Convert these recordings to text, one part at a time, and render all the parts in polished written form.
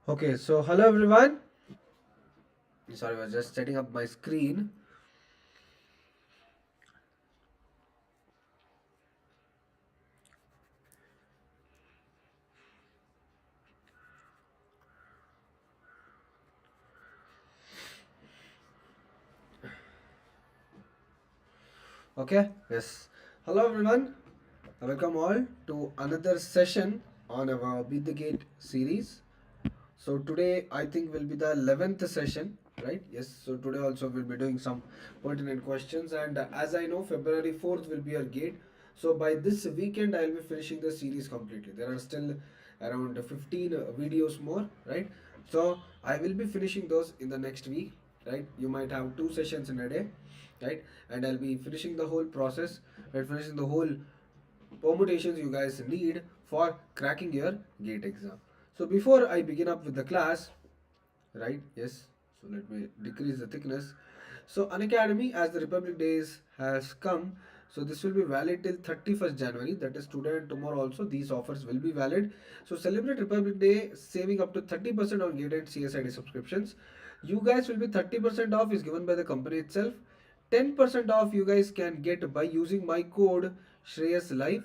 Okay, so hello everyone. Sorry, I was just setting up my screen. Okay, yes. Hello everyone. Welcome all to another session on our Beat the Gate series. So today I think will be the 11th session, right? Yes, so today also we'll be doing some pertinent questions, and as I know February 4th will be our gate. So by this weekend I'll be finishing the series completely. There are still around 15 videos more, right? So I will be finishing those in the next week, right? You might have two sessions in a day, right? And I'll be finishing the whole process, right? Finishing the whole permutations you guys need for cracking your gate exam. So before I begin up with the class, right? Yes. So let me decrease the thickness. So Unacademy, as the Republic Days has come, so this will be valid till 31st January. That is today and tomorrow also. These offers will be valid. So celebrate Republic Day, saving up to 30% on GATE and CSID subscriptions. You guys will be 30% off is given by the company itself. 10% off you guys can get by using my code Shreyas Live,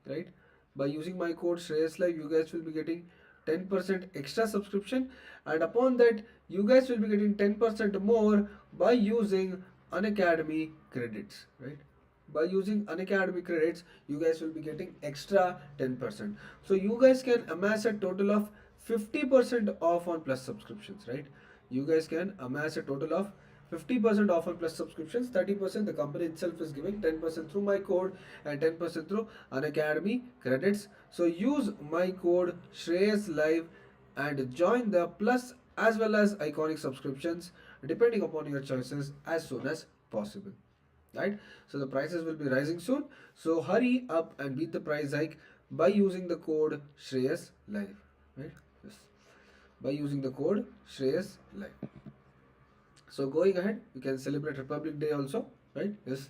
right? By using my code Shreyas Live, you guys will be getting 10% extra subscription, and upon that you guys will be getting 10% more by using Unacademy credits, right? By using Unacademy credits you guys will be getting extra 10%, so you guys can amass a total of 50% off on plus subscriptions, right? You guys can amass a total of 50% off on plus subscriptions. 30% the company itself is giving, 10% through my code and 10% through Unacademy credits. So use my code Shreyas Live and join the plus as well as iconic subscriptions depending upon your choices as soon as possible, right? So the prices will be rising soon, so hurry up and beat the price hike by using the code Shreyas Live, right? Yes, by using the code Shreyas Live. So going ahead, we can celebrate Republic Day also, right? Yes.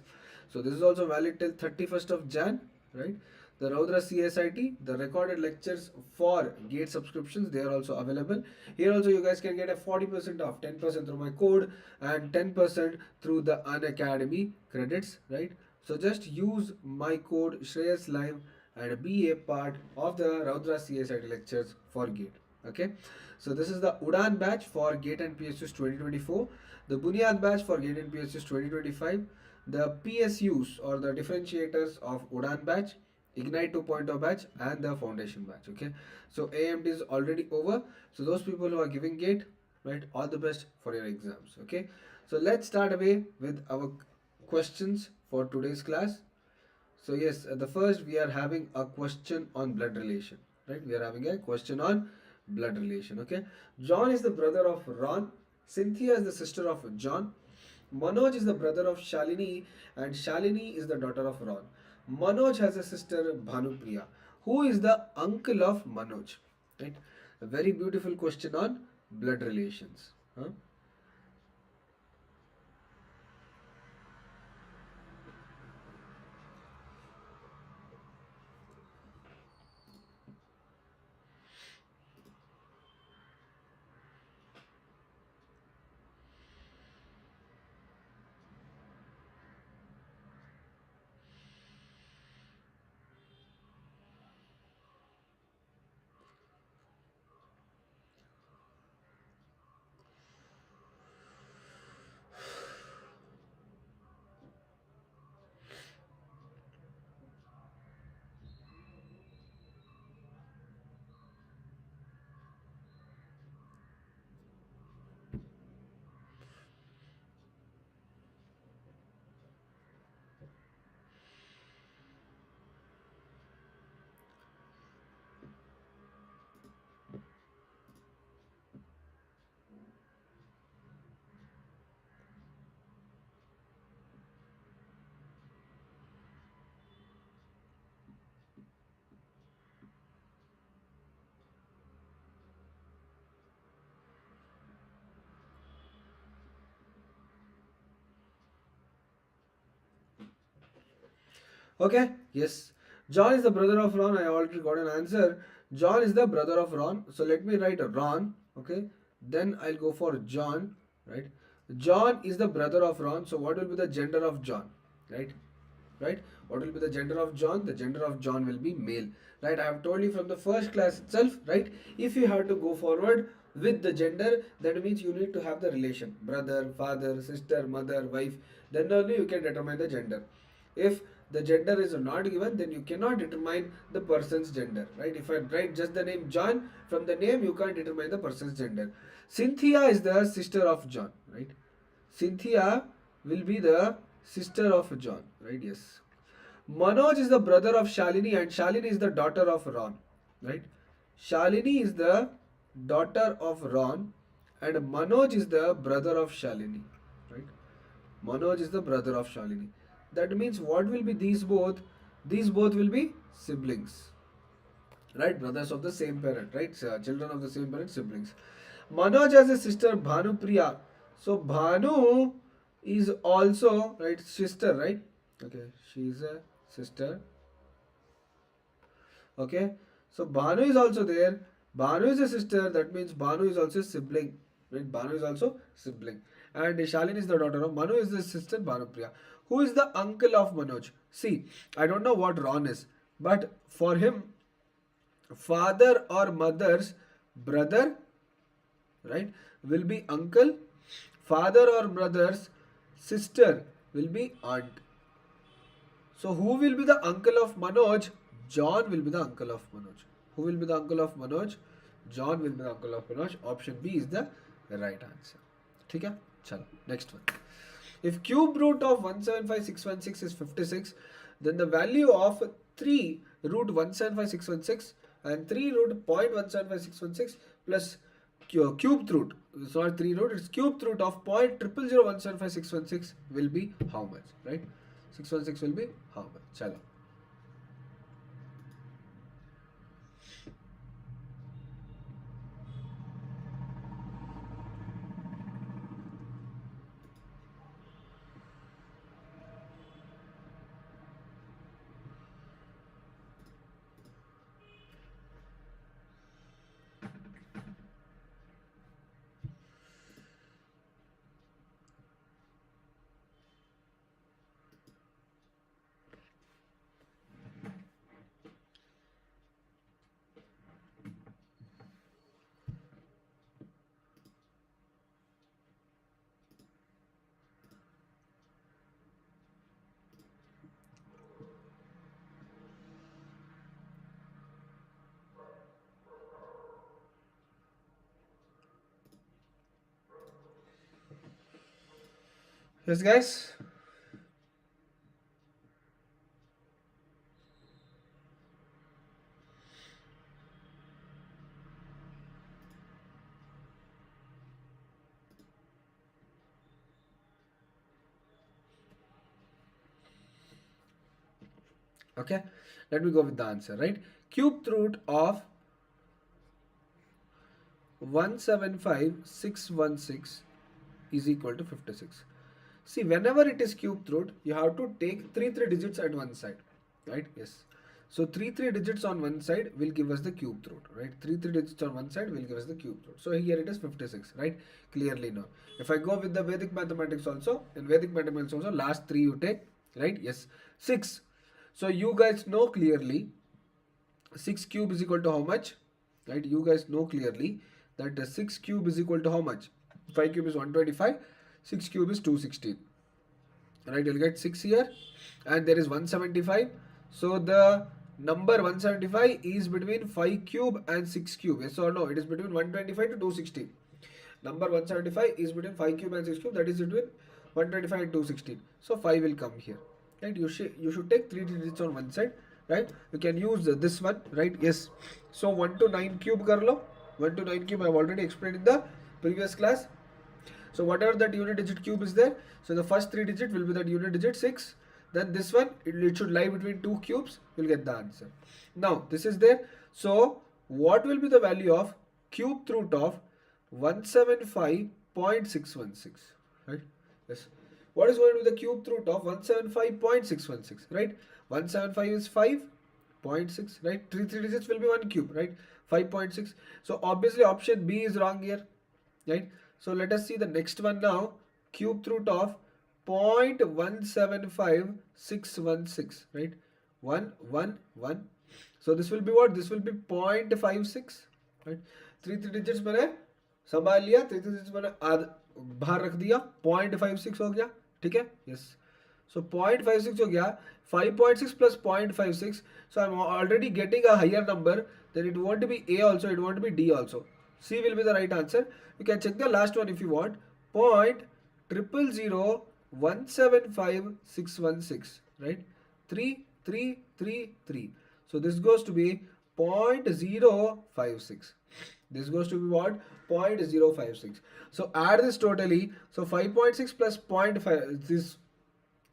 So this is also valid till 31st of Jan, right? The Raudra CSIT, the recorded lectures for GATE subscriptions, they are also available. Here also you guys can get a 40% off, 10% through my code and 10% through the Unacademy credits, right? So just use my code Shreyas Live and be a part of the Raudra CSIT lectures for GATE. Okay, so this is the Udan batch for GATE and PSUs 2024, the Bunyad batch for GATE and PSUs 2025, the PSUs or the differentiators of Udan batch, Ignite 2.0 batch, and the foundation batch. Okay, so AMD is already over. So those people who are giving GATE, right, all the best for your exams. Okay, so let's start away with our questions for today's class. So yes, the first we are having a question on blood relation, right? We are having a question on blood relation. Okay, John is the brother of Ron. Cynthia is the sister of John. Manoj is the brother of Shalini, and Shalini is the daughter of Ron. Manoj has a sister Bhanupriya. Who is the uncle of Manoj? Right? A very beautiful question on blood relations. Huh? Okay, yes. John is the brother of Ron. I already got an answer. John is the brother of Ron. So let me write Ron. Okay. Then I'll go for John. Right. John is the brother of Ron. So what will be the gender of John? Right. Right. What will be the gender of John? The gender of John will be male. Right. I have told you from the first class itself. Right. If you have to go forward with the gender, that means you need to have the relation: brother, father, sister, mother, wife. Then only you can determine the gender. If the gender is not given, then you cannot determine the person's gender, right? If I write just the name John, from the name you can't determine the person's gender. Cynthia is the sister of John, right? Cynthia will be the sister of John, right? Yes. Manoj is the brother of Shalini, and Shalini is the daughter of Ron, right? Shalini is the daughter of Ron, and Manoj is the brother of Shalini, right? Manoj is the brother of Shalini. That means what will be these both? These both will be siblings, right? Brothers of the same parent, right? So, children of the same parent, siblings. Manoj has a sister Bhanu Priya. So Bhanu is also, right, sister, right? Okay, she is a sister. Okay, so Bhanu is also there. Bhanu is a sister. That means Bhanu is also a sibling. Right? Bhanu is also sibling. And Shalini is the daughter of Manu is the sister Bhanu Priya. Who is the uncle of Manoj? See, I don't know what Ron is, but for him, father or mother's brother, right, will be uncle. Father or brother's sister will be aunt. So who will be the uncle of Manoj? John will be the uncle of Manoj. Who will be the uncle of Manoj? John will be the uncle of Manoj. Option B is the right answer. ठीक है? चलो, next one. If cube root of 175616 is 56, then the value of 3 root 175616 and 3 root 0.175616 plus cube root, it's not 3 root, it's cube root of 0.00017516 will be how much, right? 616 will be how much? Chalo. Yes, guys. Okay, let me go with the answer, right? Cube root of 175616 is equal to 56. See, whenever it is cube root, you have to take 3 digits at one side, right? Yes. So 3 digits on one side will give us the cube root, right? 3 digits on one side will give us the cube root. So here it is 56, right? Clearly known. If I go with the Vedic mathematics also, in Vedic mathematics also, last 3 you take, right? Yes. 6. So you guys know clearly 6 cube is equal to how much, right? You guys know clearly that 6 cube is equal to how much? 5 cube is 125, 6 cube is 216, right? You'll get 6 here and there is 175. So the number 175 is between 5 cube and 6 cube. Yes or no? It is between 125 to 216. Number 175 is between 5 cube and 6 cube. That is between 125 and 216. So 5 will come here, right? You should take 3 digits on one side, right? You can use this one, right? Yes. So 1 to 9 cube kar lo. 1 to 9 cube I have already explained in the previous class. So whatever that unit digit cube is there, so the first 3 digit will be that unit digit 6. Then this one, it should lie between 2 cubes. You'll get the answer. Now this is there. So what will be the value of cube root of 175.616, right? Yes. What is going to be the cube root of 175.616, right? 175 is 5, 0.6, right? Three digits will be 1 cube, right? 5.6. So obviously option B is wrong here, right? So let us see the next one now. Cube root of 0.175616, right? 1 1 1. So this will be what? This will be 0.56, right? Three digits मैंने संभाल लिया, three digits मैंने बाहर रख दिया, 0.56 हो गया, ठीक है? Yes. So 0.56 हो गया, 5.6 plus 0.56. So I'm already getting a higher number. Then it won't be A also, it won't be D also. C will be the right answer. You can check the last one if you want. 0.000175,616, right? 3. So this goes to be 0.056. This goes to be what? 0.056. So add this totally. So 5.6 plus 0.5, this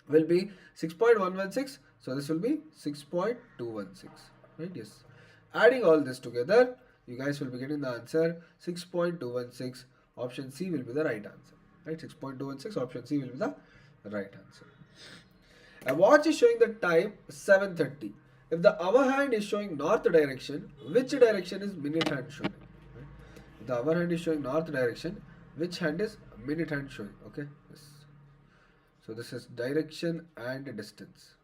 will be 6.116. So this will be 6.216, right? Yes. Adding all this together, you guys will be getting the answer 6.216. Option C will be the right answer, right? 6.216, option C will be the right answer. A watch is showing the time 7:30. If the hour hand is showing north direction, which direction is minute hand showing? Right? If the hour hand is showing north direction, which hand is minute hand showing? Okay. Yes. So this is direction and distance.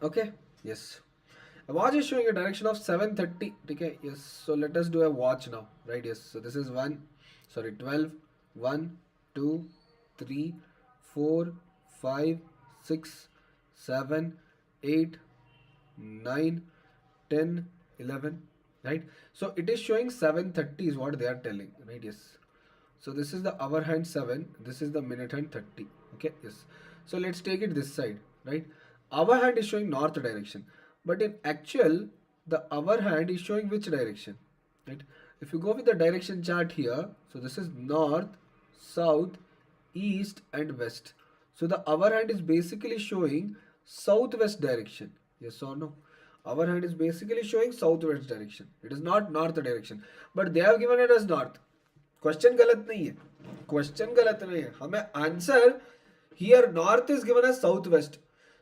Okay. Yes. A watch is showing a direction of 7:30. Okay. Yes. So let us do a watch now. Right. Yes. So this is 12, 1, 2, 3, 4, 5, 6, 7, 8, 9, 10, 11. Right. So it is showing 7:30 is what they are telling. Right. Yes. So this is the hour hand 7. This is the minute hand 30. Okay. Yes. So let's take it this side. Right. Hour hand is showing north direction, but in actual the hour hand is showing which direction, right? If you go with the direction chart here, so this is north, south, east and west. So the hour hand is basically showing southwest direction. Yes or no? Hour hand is basically showing southwest direction. It is not north direction, but they have given it as north. Question गलत नहीं है. Question गलत नहीं है. हमें answer here north is given as southwest.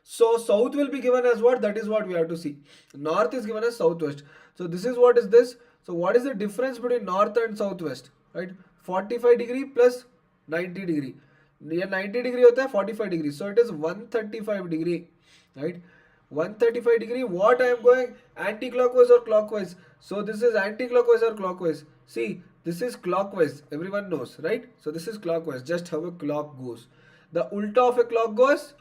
So south will be given as what? That is what we have to see. North is given as southwest. So this is what is this? So what is the difference between north and southwest? Right? 45 degree plus 90 degree. Here 90 degree होता है 45 degree. So it is 135 degree. Right? 135 degree. What I am going? Anti-clockwise or clockwise? So this is anti-clockwise or clockwise? See, this is clockwise. Everyone knows, right? So this is clockwise. Just how a clock goes. The ulta of a clock goes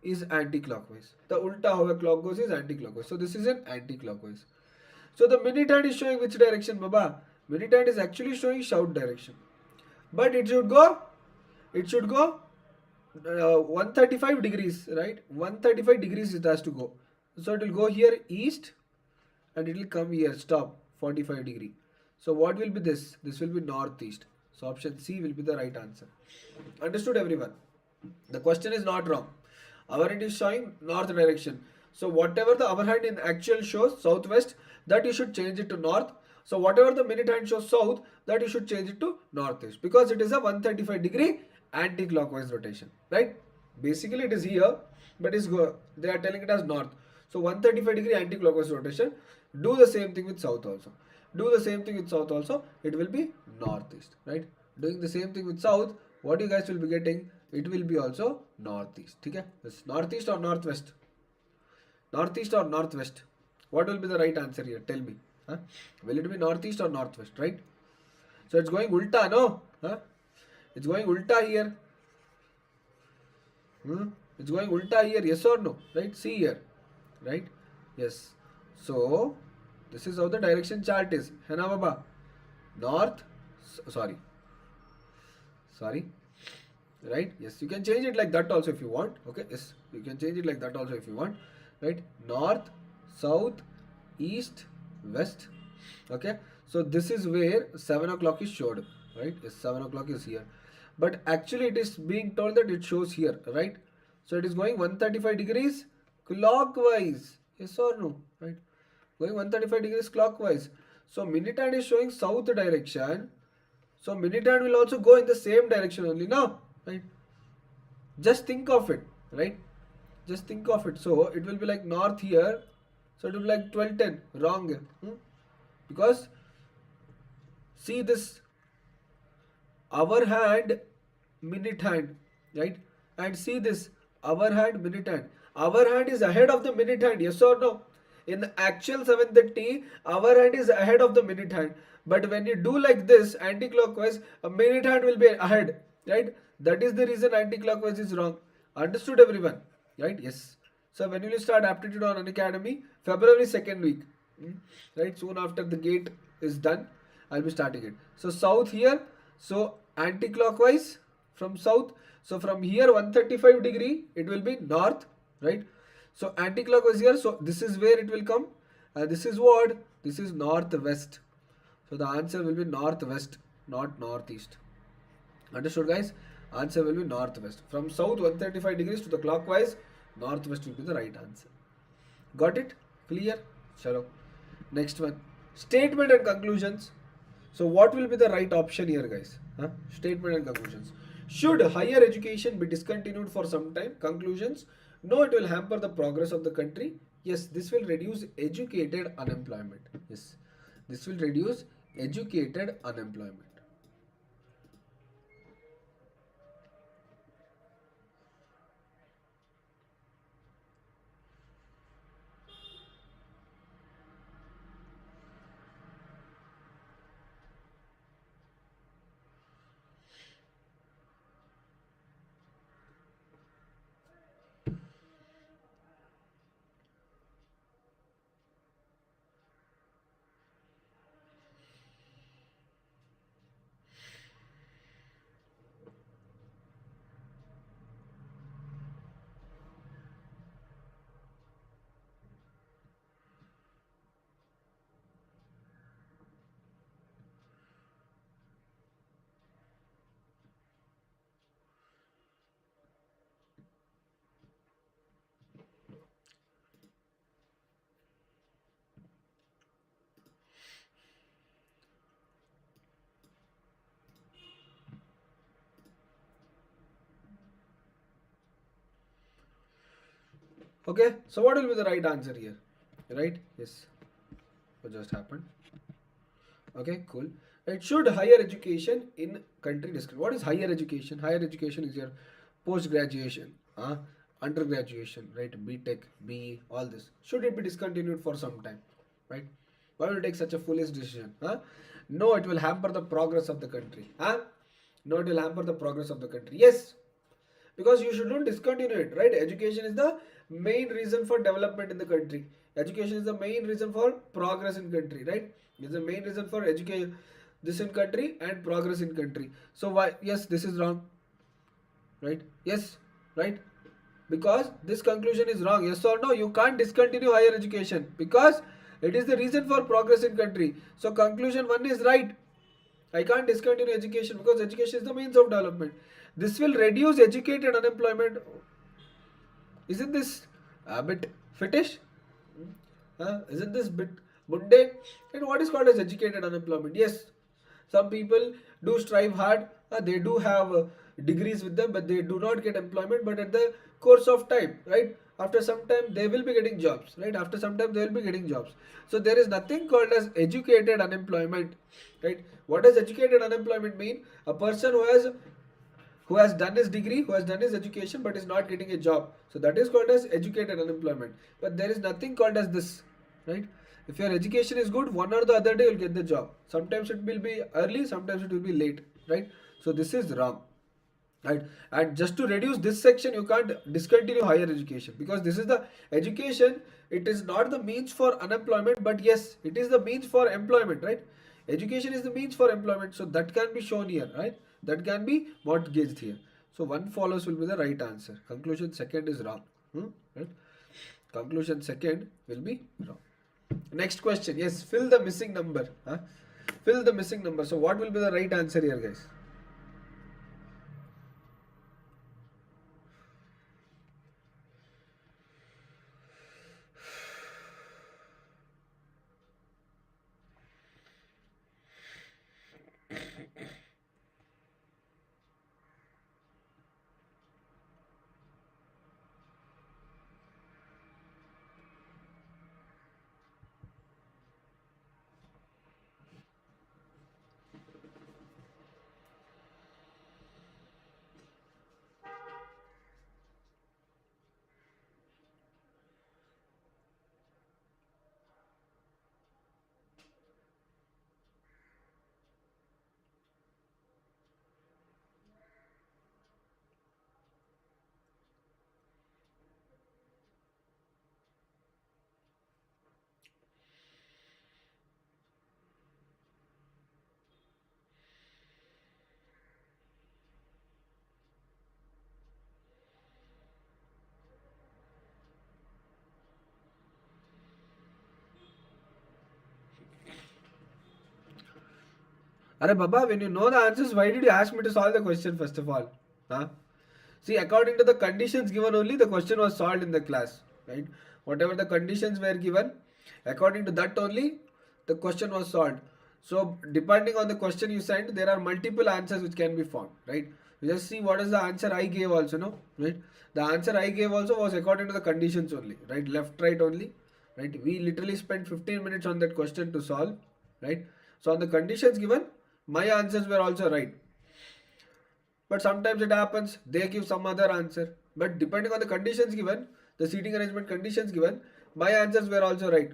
is anti-clockwise. The ulta how a clock goes is anti-clockwise. So this is an anti-clockwise. So the minute hand is showing which direction, Baba? Minute hand is actually showing south direction. But it should go 135 degrees, right? 135 degrees it has to go. So it will go here east and it will come here, stop, 45 degree. So what will be this? This will be northeast. So option C will be the right answer. Understood everyone? The question is not wrong. Our hand is showing north direction. So whatever the our hand in actual shows southwest, that you should change it to north. So whatever the minute hand shows south, that you should change it to northeast, because it is a 135-degree anti-clockwise rotation, right? Basically it is here, but they are telling it as north. So 135-degree anti-clockwise rotation. Do the same thing with south also. Do the same thing with south also. It will be northeast, right? Doing the same thing with south, what you guys will be getting? It will be also northeast. Okay? It's northeast or northwest? Northeast or northwest? What will be the right answer here? Tell me. Huh? Will it be northeast or northwest, right? So it's going ulta, no? Huh? It's going ulta here. It's going ulta here, yes or no? Right? See here. Right? Yes. So this is how the direction chart is. Hai na baba? North. Sorry. Right? Yes. You can change it like that also if you want. Okay. Yes. You can change it like that also if you want. Right? North, south, east, west. Okay. So this is where 7 o'clock is showed. Right? Yes, 7 o'clock is here. But actually it is being told that it shows here. Right? So it is going 135 degrees clockwise. Yes or no? Right? Going 135 degrees clockwise. So minute hand is showing south direction. So minute hand will also go in the same direction only now. Right? Just think of it. Right? Just think of it. So it will be like north here. So it will be like 12:10. Wrong. Because see this hour hand, minute hand. Right? And see this hour hand, minute hand. Hour hand is ahead of the minute hand. Yes or no? In the actual 7:30, hour hand is ahead of the minute hand. But when you do like this, anti-clockwise, a minute hand will be ahead. Right? That is the reason anti-clockwise is wrong. Understood everyone? Right? Yes. So when will you start aptitude on Unacademy? February 2nd week. Right? Soon after the gate is done, I'll be starting it. So south here. So anti-clockwise from south. So from here 135 degree, it will be north. Right? So anti-clockwise here. So this is where it will come. This is what? This is northwest. So the answer will be northwest, not northeast. Understood, guys? Answer will be northwest. From south 135 degrees to the clockwise, northwest will be the right answer. Got it? Clear? Chalo. Next one. Statement and conclusions. So what will be the right option here, guys? Statement and conclusions. Should higher education be discontinued for some time? Conclusions. No, it will hamper the progress of the country. Yes, this will reduce educated unemployment. Yes, this will reduce educated unemployment. Okay, so what will be the right answer here? Right? Yes. What just happened? Okay, cool. It should higher education in country discount. What is higher education? Higher education is your post graduation, undergraduation, right? B.Tech, BE, all this. Should it be discontinued for some time, right? Why will you take such a foolish decision? No, it will hamper the progress of the country. No, it will hamper the progress of the country. Yes, because you shouldn't discontinue it, right? Education is the main reason for development in the country. Education is the main reason for progress in country, right? It's the main reason for education this in country and progress in country. So why? Yes, this is wrong, right? Yes, right? Because this conclusion is wrong. Yes or no? You can't discontinue higher education because it is the reason for progress in country. So conclusion 1 is right. I can't discontinue education because education is the means of development. This will reduce educated unemployment. Isn't this a bit fetish? Isn't this bit mundane? And what is called as educated unemployment? Yes, some people do strive hard. They do have degrees with them, but they do not get employment. But at the course of time, right? After some time, they will be getting jobs, right? After some time, they will be getting jobs. So there is nothing called as educated unemployment, right? What does educated unemployment mean? A person who has done his degree, who has done his education, but is not getting a job. So that is called as educated unemployment. But there is nothing called as this, right? If your education is good, one or the other day you'll get the job. Sometimes it will be early, sometimes it will be late, right? So this is wrong, right? And just to reduce this section, you can't discontinue higher education, because this is the education. It is not the means for unemployment, but yes, it is the means for employment, right? Education is the means for employment, so that can be shown here, right? That can be mortgaged here. So one follows will be the right answer. Conclusion second is wrong. Right? Conclusion second will be wrong. Next question. Yes, fill the missing number. Fill the missing number. So what will be the right answer here, guys? Arey Baba, when you know the answers, why did you ask me to solve the question first of all? Huh? See, according to the conditions given only, the question was solved in the class, right? Whatever the conditions were given, according to that only, the question was solved. So, depending on the question you sent, there are multiple answers which can be found, right? You just see what is the answer I gave also, no? Right? The answer I gave also was according to the conditions only, right? Left, right only, right? We literally spent 15 minutes on that question to solve, right? So, on the conditions given, my answers were also right. But sometimes it happens, they give some other answer. But depending on the conditions given, the seating arrangement conditions given, my answers were also right.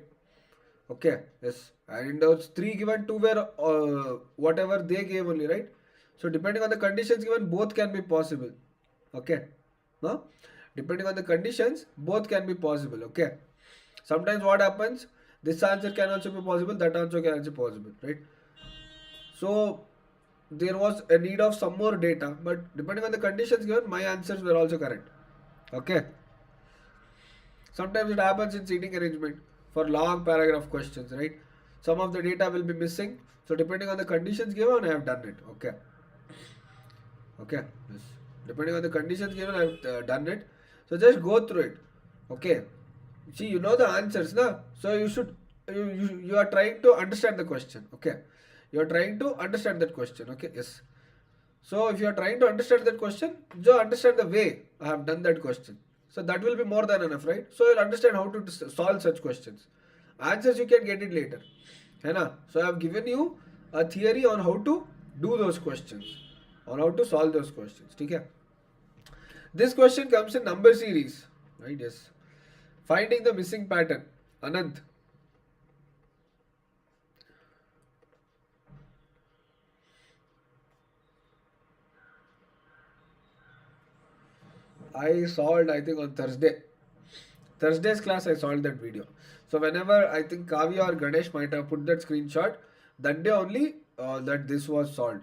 Okay, yes. And in those three given, two were whatever they gave only, right? So depending on the conditions given, both can be possible. Okay. No? Depending on the conditions, both can be possible. Okay. Sometimes what happens, this answer can also be possible, that answer can also be possible, right? So there was a need of some more data, but depending on the conditions given, my answers were also correct. Okay. Sometimes it happens in seating arrangement for long paragraph questions, right? Some of the data will be missing. So depending on the conditions given, I have done it. Okay. Okay. Yes. Depending on the conditions given, I have done it. So just go through it. Okay. See, you know the answers, na? So you are trying to understand the question. Okay. You are trying to understand that question. Okay. Yes. So if you are trying to understand that question, just understand the way I have done that question. So that will be more than enough, right? So you'll understand how to solve such questions. Answers you can get it later. है ना? So I have given you a theory on how to do those questions, on how to solve those questions. ठीक है? This question comes in number series, right? Yes. Finding the missing pattern. Anant. I solved, I think, on Thursday. Thursday's class, I solved that video. So whenever I think Kavya or Ganesh might have put that screenshot, that day only that this was solved.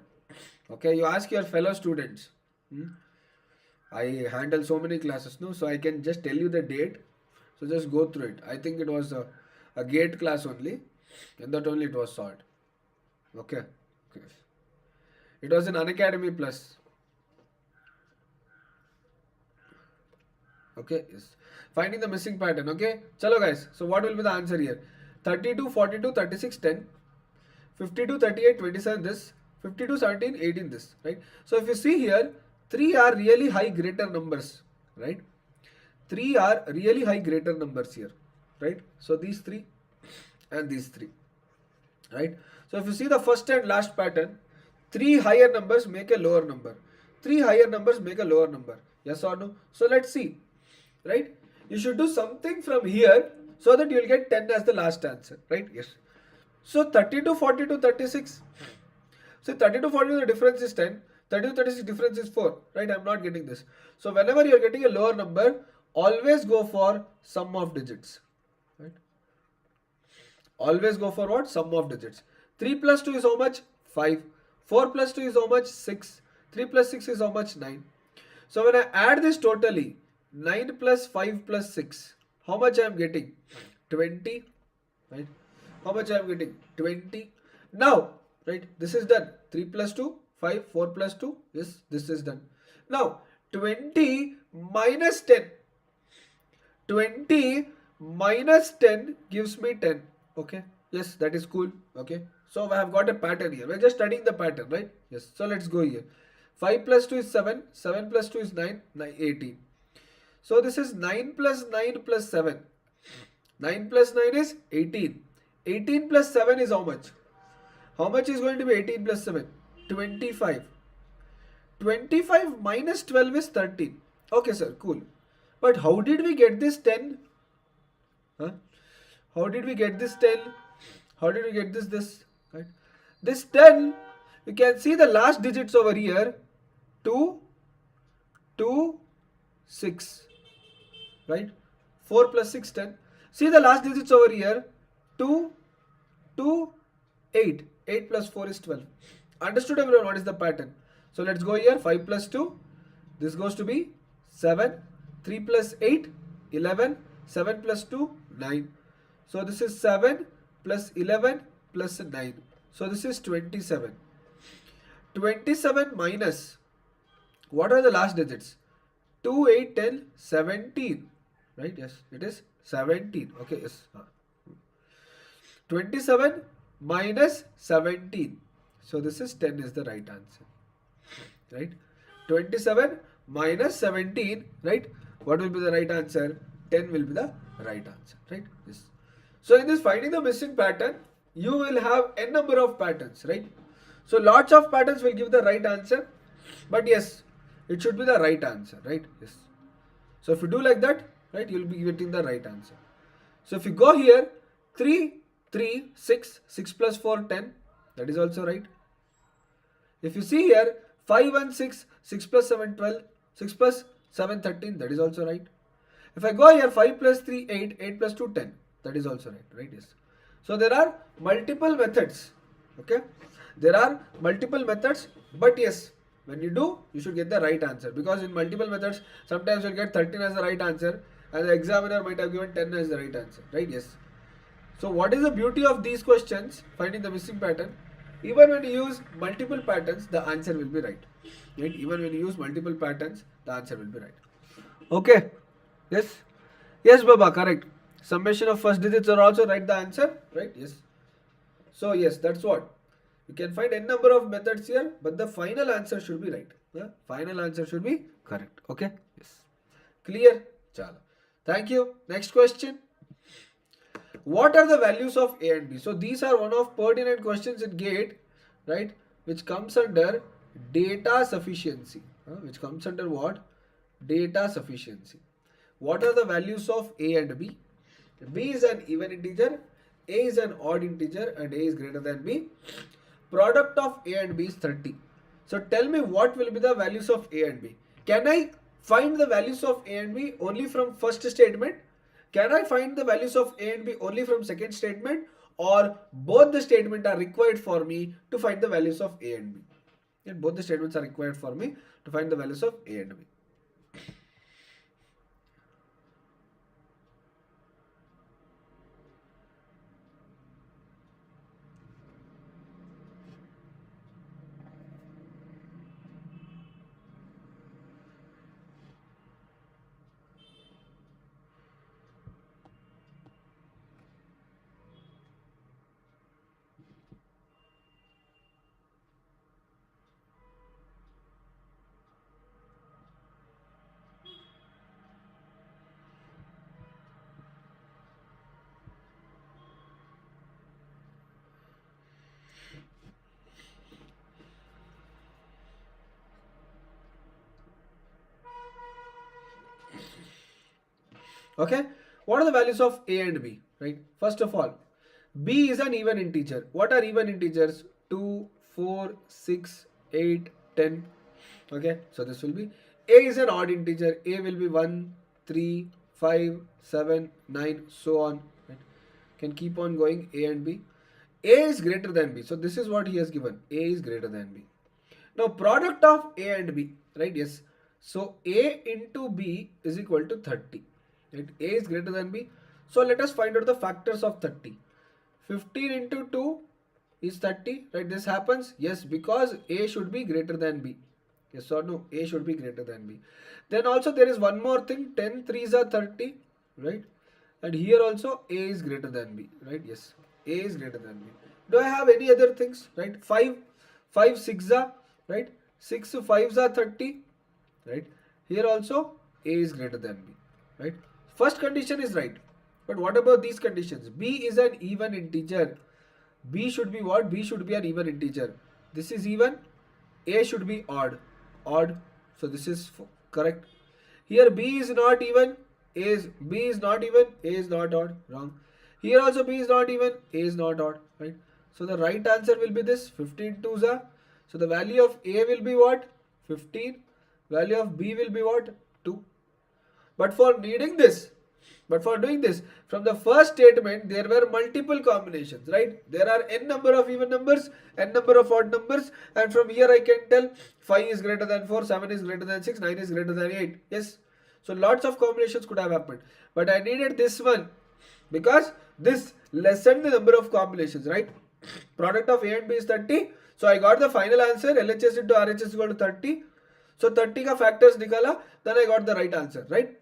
Okay, you ask your fellow students. I handle so many classes, no, so I can just tell you the date. So just go through it. I think it was a GATE class only, and that only it was solved. Okay. Okay. It was an Unacademy Plus. Okay, yes. Finding the missing pattern. Okay, chalo guys. So what will be the answer here? 32, 42, 36, 10, 52, 38, 27 this, 52, 17, 18 this, right? So if you see here, 3 are really high greater numbers, right? 3 are really high greater numbers here, right? So these 3 and these 3, right? So if you see the first and last pattern, 3 higher numbers make a lower number. 3 higher numbers make a lower number. Yes or no? So let's see, right? You should do something from here so that you will get 10 as the last answer, right? Yes. So 32, 42, 36. So 32, 42 the difference is 10. 32, 36 difference is 4, right? I'm not getting this. So whenever you're getting a lower number, always go for sum of digits, right? Always go for what? Sum of digits. 3 plus 2 is how much? 5. 4 plus 2 is how much? 6. 3 plus 6 is how much? 9. So when I add this totally, 9 plus 5 plus 6, how much I am getting? 20, right? How much I am getting? 20. Now, right, this is done. 3 plus 2, 5, 4 plus 2, yes, this is done. Now, 20 minus 10. 20 minus 10 gives me 10. Okay, yes, that is cool. Okay, so I have got a pattern here. We're just studying the pattern, right? Yes, so let's go here. 5 plus 2 is 7. 7 plus 2 is 9. 18. So this is 9 plus 9 plus 7. 9 plus 9 is 18. 18 plus 7 is how much? How much is going to be 18 plus 7? 25. 25 minus 12 is 13. Okay, sir, cool. But how did we get this 10? Huh? How did we get this 10? How did we get this? Right? This 10, you can see the last digits over here. 2, 2, 6. Right? 4 plus 6, 10. See the last digits over here. 2, 2, 8. 8 plus 4 is 12. Understood everyone what is the pattern? So let's go here. 5 plus 2. This goes to be 7. 3 plus 8, 11. 7 plus 2, 9. So this is 7 plus 11 plus 9. So this is 27. 27 minus, what are the last digits? 2, 8, 10, 17. Right? Yes, it is 17. Okay, yes. 27 minus 17. So this is 10 is the right answer. Right? 27 minus 17. Right? What will be the right answer? 10 will be the right answer. Right? Yes. So in this finding the missing pattern, you will have n number of patterns. Right? So lots of patterns will give the right answer. But yes, it should be the right answer. Right? Yes. So if you do like that, right, you will be getting the right answer. So if you go here, 3, 3, 6, 6 plus 4, 10. That is also right. If you see here, 5 and 6, 6 plus 7, 12. 6 plus 7, 13. That is also right. If I go here, 5 plus 3, 8. 8 plus 2, 10. That is also right. Right? Yes. So there are multiple methods. Okay. There are multiple methods. But yes, when you do, you should get the right answer. Because in multiple methods, sometimes you'll get 13 as the right answer. And the examiner might have given 10 as the right answer. Right? Yes. So what is the beauty of these questions, finding the missing pattern? Even when you use multiple patterns, the answer will be right. Right? Even when you use multiple patterns, the answer will be right. Okay. Yes. Yes, Baba, correct. Summation of first digits are also right the answer. Right? Yes. So yes, that's what. You can find n number of methods here, but the final answer should be right. The final answer should be correct. Okay? Yes. Clear? Chala. Thank you. Next question. What are the values of A and B? So these are one of pertinent questions in GATE, right? Which comes under data sufficiency. Which comes under what? Data sufficiency. What are the values of A and B? B is an even integer, A is an odd integer, and A is greater than B. Product of A and B is 30. So tell me what will be the values of A and B. Can I find the values of A and B only from first statement? Can I find the values of A and B only from second statement, or both the statements are required for me to find the values of A and B? And both the statements are required for me to find the values of A and B. Okay, what are the values of A and B, right? First of all, B is an even integer. What are even integers? 2, 4, 6, 8, 10. Okay, so this will be, A is an odd integer. A will be 1, 3, 5, 7, 9, so on. Right? Can keep on going, A and B. A is greater than B. So this is what he has given. A is greater than B. Now product of A and B, right? Yes. So A into B is equal to 30. Right? A is greater than B. So let us find out the factors of 30. 15 into 2 is 30. Right? This happens. Yes, because A should be greater than B. Yes or no? A should be greater than B. Then also there is one more thing. 10 threes are 30. Right? And here also A is greater than B. Right? Yes. A is greater than B. Do I have any other things? Right? 5 6 are, right? 6 5s are 30. Right? Here also A is greater than B. Right? First condition is right. But what about these conditions? B is an even integer. B should be what? B should be an even integer. This is even. A should be odd. Odd. So this is correct. Here B is not even. B is not even. A is not odd. Wrong. Here also B is not even. A is not odd. Right. So the right answer will be this. 15 twos are. So the value of A will be what? 15. Value of B will be what? 2. But for needing this, but for doing this, from the first statement, there were multiple combinations, right? There are n number of even numbers, n number of odd numbers, and from here I can tell 5 is greater than 4, 7 is greater than 6, 9 is greater than 8. Yes. So lots of combinations could have happened. But I needed this one because this lessened the number of combinations, right? Product of A and B is 30. So I got the final answer. LHS into RHS is equal to 30. So 30 ka factors nikala, then I got the right answer, right?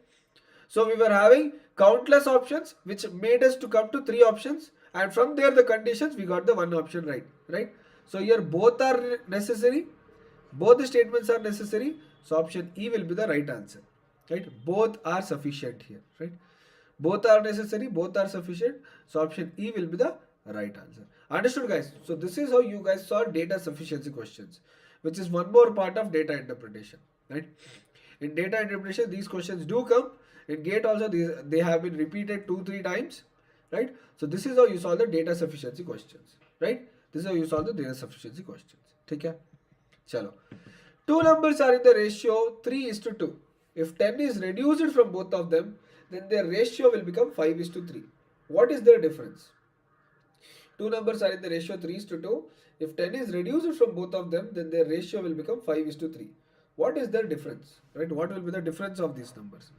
So we were having countless options which made us to come to 3 options, and from there the conditions we got the one option right, right? So here both are necessary, both the statements are necessary, so option E will be the right answer, right? Both are sufficient here, right? Both are necessary, both are sufficient, so option E will be the right answer. Understood, guys? So this is how you guys solve data sufficiency questions, which is one more part of data interpretation, right? In data interpretation, these questions do come. In GATE also, they have been repeated 2-3 times, right? So this is how you solve the data sufficiency questions, right? This is how you solve the data sufficiency questions. ठीक है? चलो. Two numbers are in the ratio 3:2. If 10 is reduced from both of them, then their ratio will become 5:3. What is their difference? Two numbers are in the ratio 3:2. If 10 is reduced from both of them, then their ratio will become 5:3. What is their difference? Right? What will be the difference of these numbers?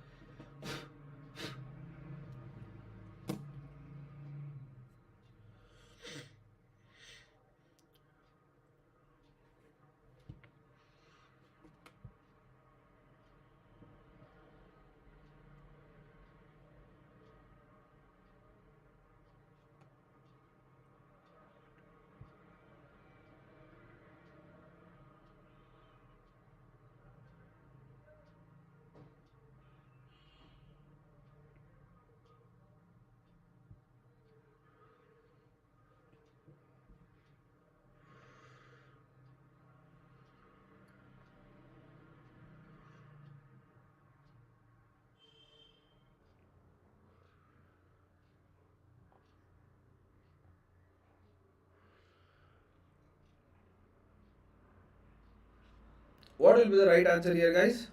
What will be the right answer here, guys?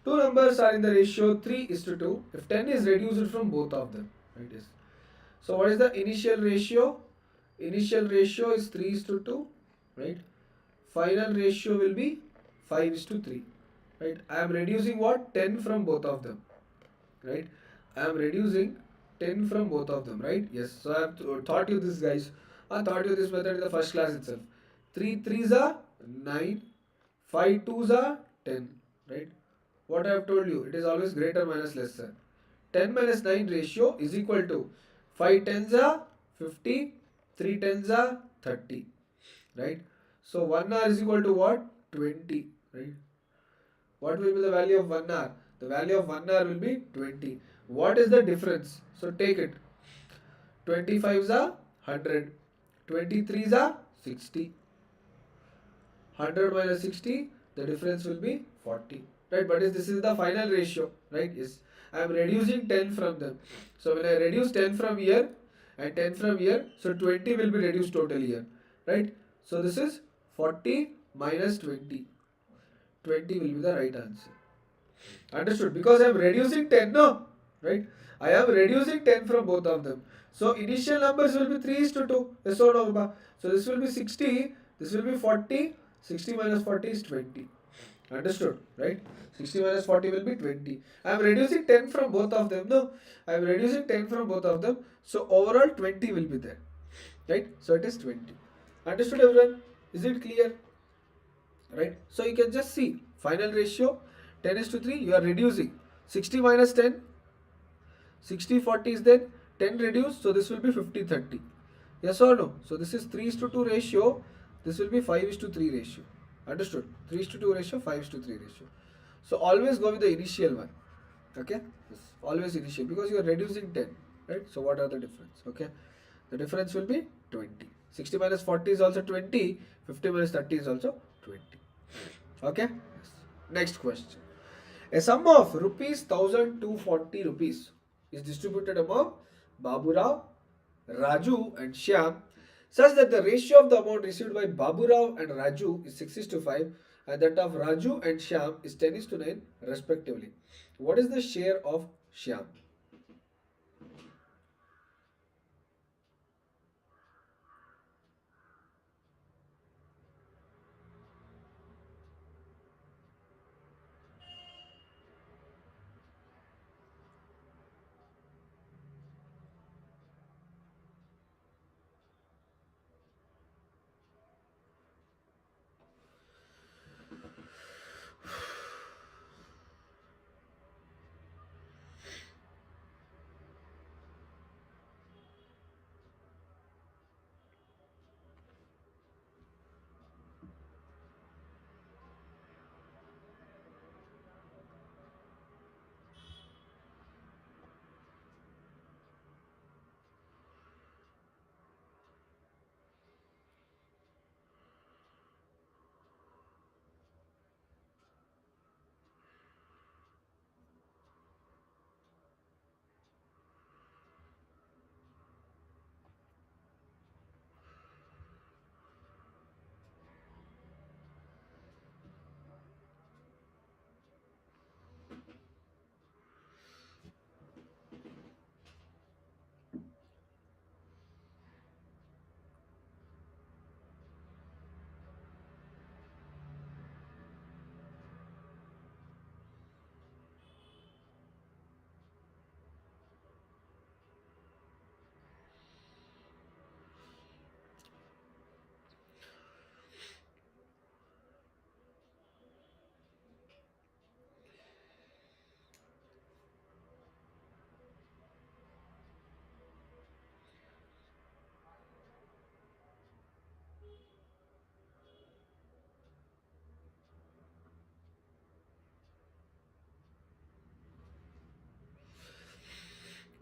Two numbers are in the ratio 3:2 if 10 is reduced from both of them. Right? Yes. So what is the initial ratio? Initial ratio is 3:2. Right? Final ratio will be 5:3. Right? I am reducing what? 10 from both of them. Right? I am reducing 10 from both of them. Right? Yes. So I have taught you this, guys. I taught you this method in the first class itself. 3 3s are 9. 5 2s are 10. Right? What I have told you, it is always greater minus lesser. 10 minus 9 ratio is equal to 5 tens are 50, 3 tens are 30. Right? So 1 hour is equal to what? 20. Right? What will be the value of 1 hour? The value of 1 hour will be 20. What is the difference? So take it. 25s are 100. 23s are 60. 100 minus 60, the difference will be 40. Right? But this is the final ratio. Right? Yes. I am reducing 10 from them. So when I reduce 10 from here and 10 from here, so 20 will be reduced totally here, right? So this is 40 minus 20. 20 will be the right answer. Understood? Because I am reducing 10, no? Right? I am reducing 10 from both of them. So initial numbers will be 3 is to 2. Yes or no, Baba? So this will be 60, this will be 40. 60 minus 40 is 20. Understood? Right? 60 minus 40 will be 20. I am reducing 10 from both of them. No? I am reducing 10 from both of them. So overall 20 will be there. Right? So it is 20. Understood everyone? Is it clear? Right? So you can just see final ratio 10 is to 3. You are reducing 60 minus 10. 60 40 is then 10 reduced. So this will be 50 30. Yes or no? So this is 3 is to 2 ratio. This will be 5 is to 3 ratio. Understood? 3 is to 2 ratio, 5 is to 3 ratio. So always go with the initial one. Okay? Yes. Always initial because you are reducing 10. Right? So what are the difference? Okay? The difference will be 20. 60 minus 40 is also 20. 50 minus 30 is also 20. Okay? Yes. Next question. A sum of rupees 1240 rupees is distributed among Baburao, Raju and Shyam such that the ratio of the amount received by Baburao and Raju is 6 is to 5 and that of Raju and Shyam is 10 is to 9 respectively. What is the share of Shyam?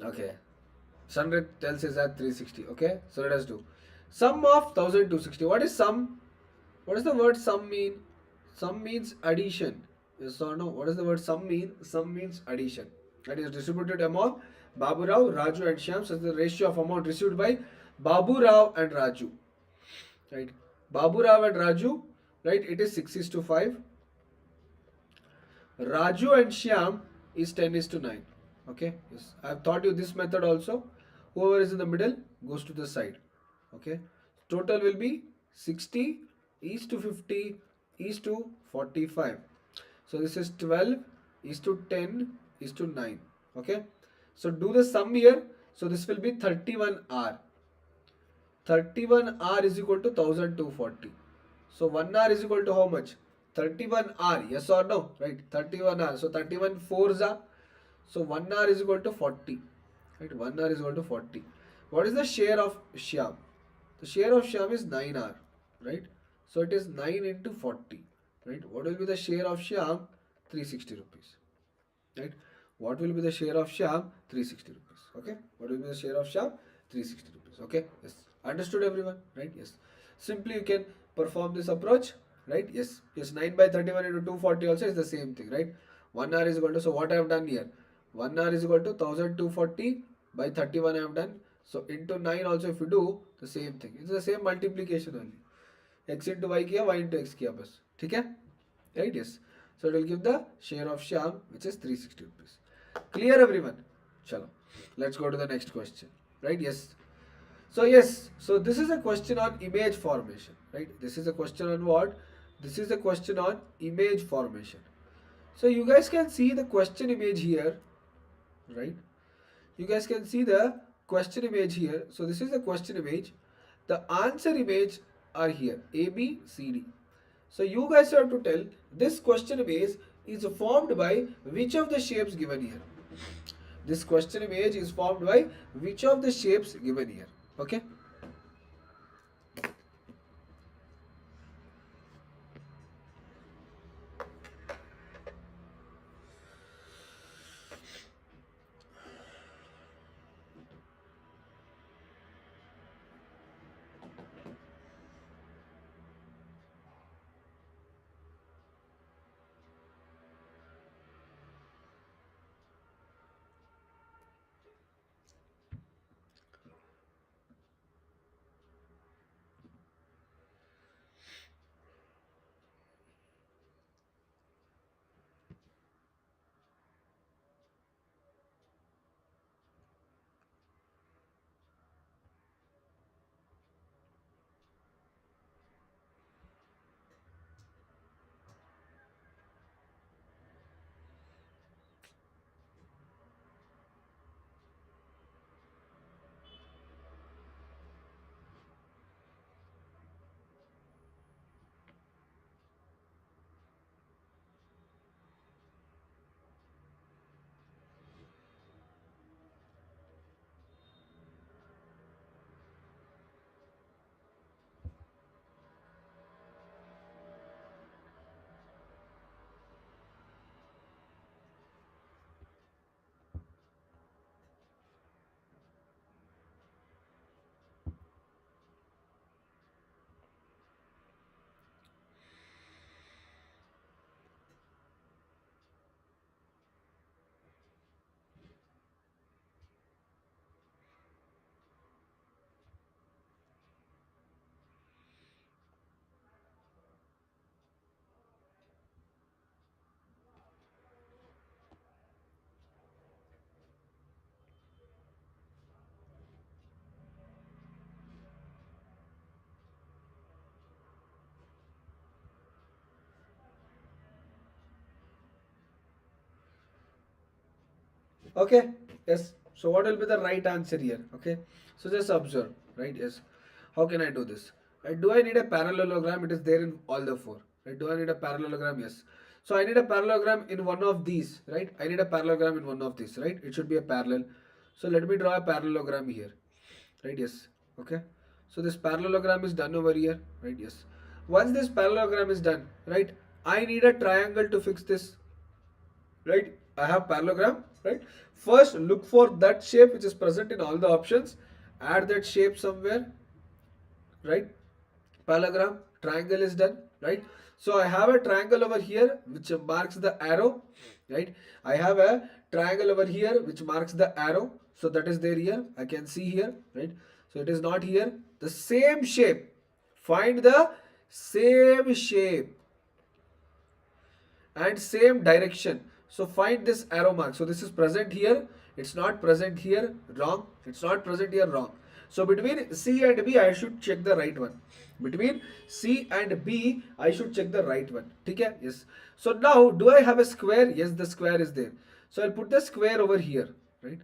Okay. Sunray tells us at 360. Okay. So let us do. Sum of 1260. What is sum? What does the word sum mean? Sum means addition. Yes or no? What does the word sum mean? Sum means addition. That is distributed among Babu Rao, Raju and Shyam. So the ratio of amount received by Babu Rao and Raju. Right. Babu Rao and Raju. Right. It is 6 is to 5. Raju and Shyam is 10 is to 9. Okay. Yes. I have taught you this method also. Whoever is in the middle goes to the side. Okay. Total will be 60 is to 50 is to 45. So this is 12 is to 10 is to 9. Okay. So do the sum here. So this will be 31 R. 31 R is equal to 1240. So 1 R is equal to how much? 31 R. Yes or no? Right. 31 R. So 31 4s are. So 1 R is equal to 40. Right. 1 R is equal to 40. What is the share of Shyam? The share of Shyam is 9 R. Right. So it is 9 into 40. Right. What will be the share of Shyam? 360 rupees. Right. What will be the share of Shyam? 360 rupees. Okay. What will be the share of Shyam? 360 rupees. Okay. Yes. Understood everyone? Right. Yes. Simply you can perform this approach. Right. Yes. Yes. 9 by 31 into 240 also is the same thing. Right. 1 R is equal to. So what I have done here? 1 hour is equal to 1240 by 31 I have done. So into 9 also if you do the same thing. It's the same multiplication only. X into y किया, y into x किया बस. ठीक है? Right? Yes. So it will give the share of Shyam, which is 360 rupees. Clear everyone? Chalo. Let's go to the next question. Right? Yes. So yes. So this is a question on image formation. Right? This is a question on what? This is a question on image formation. So you guys can see the question image here. Right? You guys can see the question image here. So this is the question image. The answer image are here. A, B, C, D. So you guys have to tell this question image is formed by which of the shapes given here. This question image is formed by which of the shapes given here. Okay. Okay. Yes. So what will be the right answer here? Okay. So just observe. Right. Yes. How can I do this? Right. Do I need a parallelogram? It is there in all the four. Right. Do I need a parallelogram? Yes. So I need a parallelogram in one of these. Right. I need a parallelogram in one of these. Right. It should be a parallel. So let me draw a parallelogram here. Right. Yes. Okay. So this parallelogram is done over here. Right. Yes. Once this parallelogram is done. Right. I need a triangle to fix this. Right, I have parallelogram. Right, first look for that shape which is present in all the options, add that shape somewhere. Right, parallelogram, triangle is done. Right, so I have a triangle over here which marks the arrow. Right, I have a triangle over here which marks the arrow, so that is there here, I can see here. Right, so it is not here. The same shape, find the same shape and same direction. So find this arrow mark. So this is present here. It's not present here. Wrong. It's not present here. Wrong. So between C and B, I should check the right one. Between C and B, I should check the right one. Okay? Yes. So now, do I have a square? Yes, the square is there. So I'll put the square over here. Right?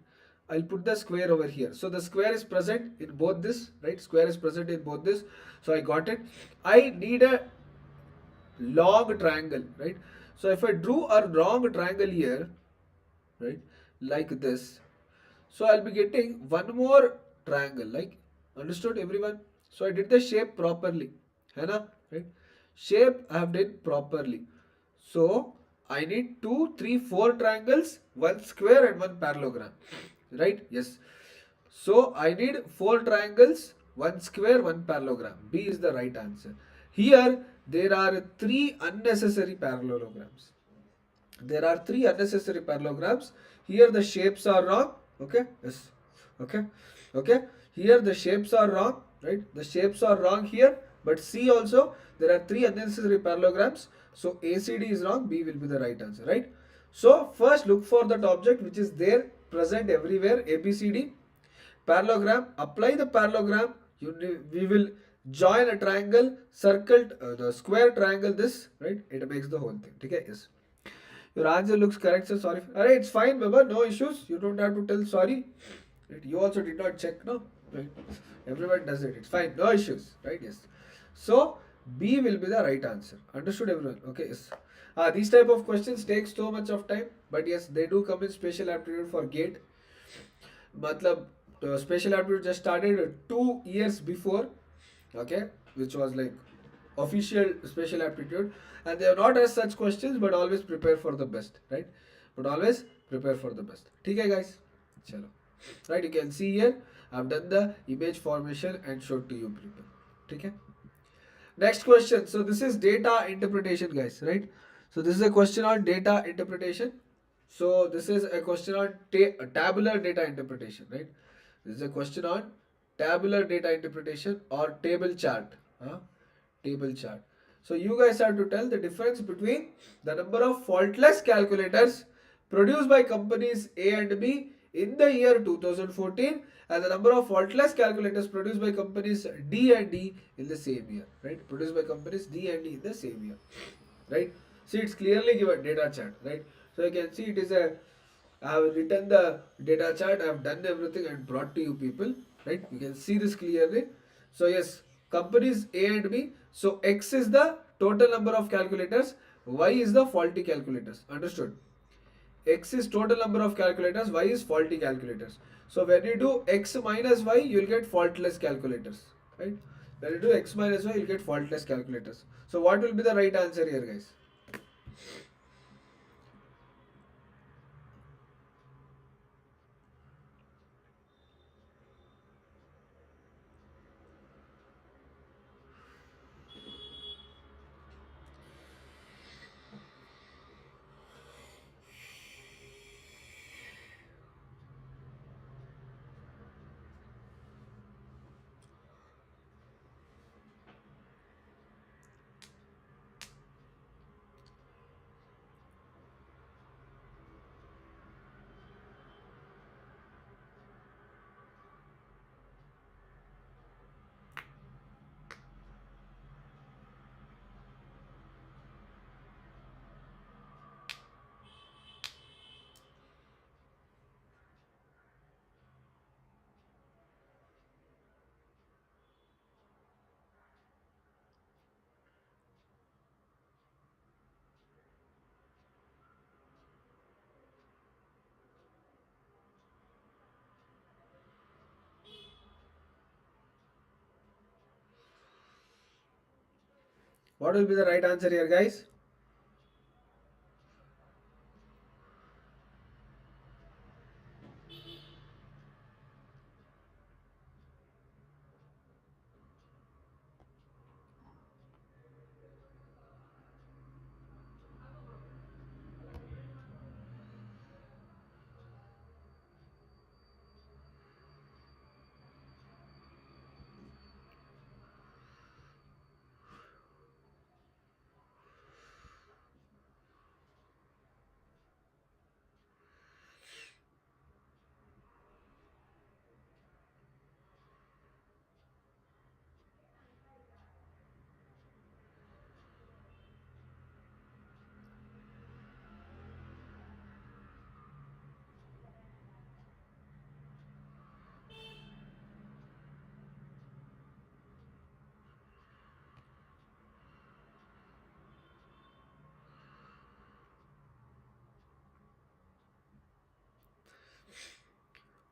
I'll put the square over here. So the square is present in both this. Right? Square is present in both this. So I got it. I need a long triangle. Right? So if I drew a long triangle here, right, like this, so I'll be getting one more triangle. Like, understood everyone? So I did the shape properly, है ना? Right? Shape I have done properly. So I need 2, 3, 4 triangles, one square and one parallelogram. Right? Yes. So I need 4 triangles, one square, one parallelogram. B is the right answer. Here there are 3 unnecessary parallelograms. There are 3 unnecessary parallelograms Here the shapes are wrong. Okay, yes, okay, okay. Here the shapes are wrong, right? The shapes are wrong here. But C also, there are three unnecessary parallelograms. So ACD is wrong. B will be the right answer, right? So first look for that object which is there, present everywhere. ABCD. Parallelogram. Apply the parallelogram. We will join a triangle, circle, the square triangle. This, right? It makes the whole thing. Okay, yes. Your answer looks correct, sir. Sorry. Alright, it's fine, Baba. No issues. You don't have to tell sorry. Right? You also did not check, no? Right? Everyone does it. It's fine. No issues. Right? Yes. So B will be the right answer. Understood, everyone? Okay. Yes. These type of questions take so much of time, but yes, they do come in special aptitude for GATE. Matlab, special aptitude just started 2 years before, okay, which was like official special aptitude, and they have not asked such questions, but always prepare for the best, right? But always prepare for the best. Okay, guys. Chalo. Right, you can see here I've done the image formation and showed to you people. Okay. Next question. So this is data interpretation, guys, right? So this is a question on data interpretation. So this is a question on tabular data interpretation, right? This is a question on tabular data interpretation or table chart. Table chart. So you guys have to tell the difference between the number of faultless calculators produced by companies A and B in the year 2014 and the number of faultless calculators produced by companies D and D in the same year, right? Produced by companies D and D in the same year, right? See, it's clearly given data chart, right? So you can see it is a, I have written the data chart, I have done everything and brought to you people, right? You can see this clearly. So yes, companies A and B. So X is the total number of calculators, Y is the faulty calculators. Understood? X is total number of calculators, Y is faulty calculators. So when you do X minus Y, you will get faultless calculators, right? When you do X minus Y, you will get faultless calculators. So what will be the right answer here, guys? What will be the right answer here, guys?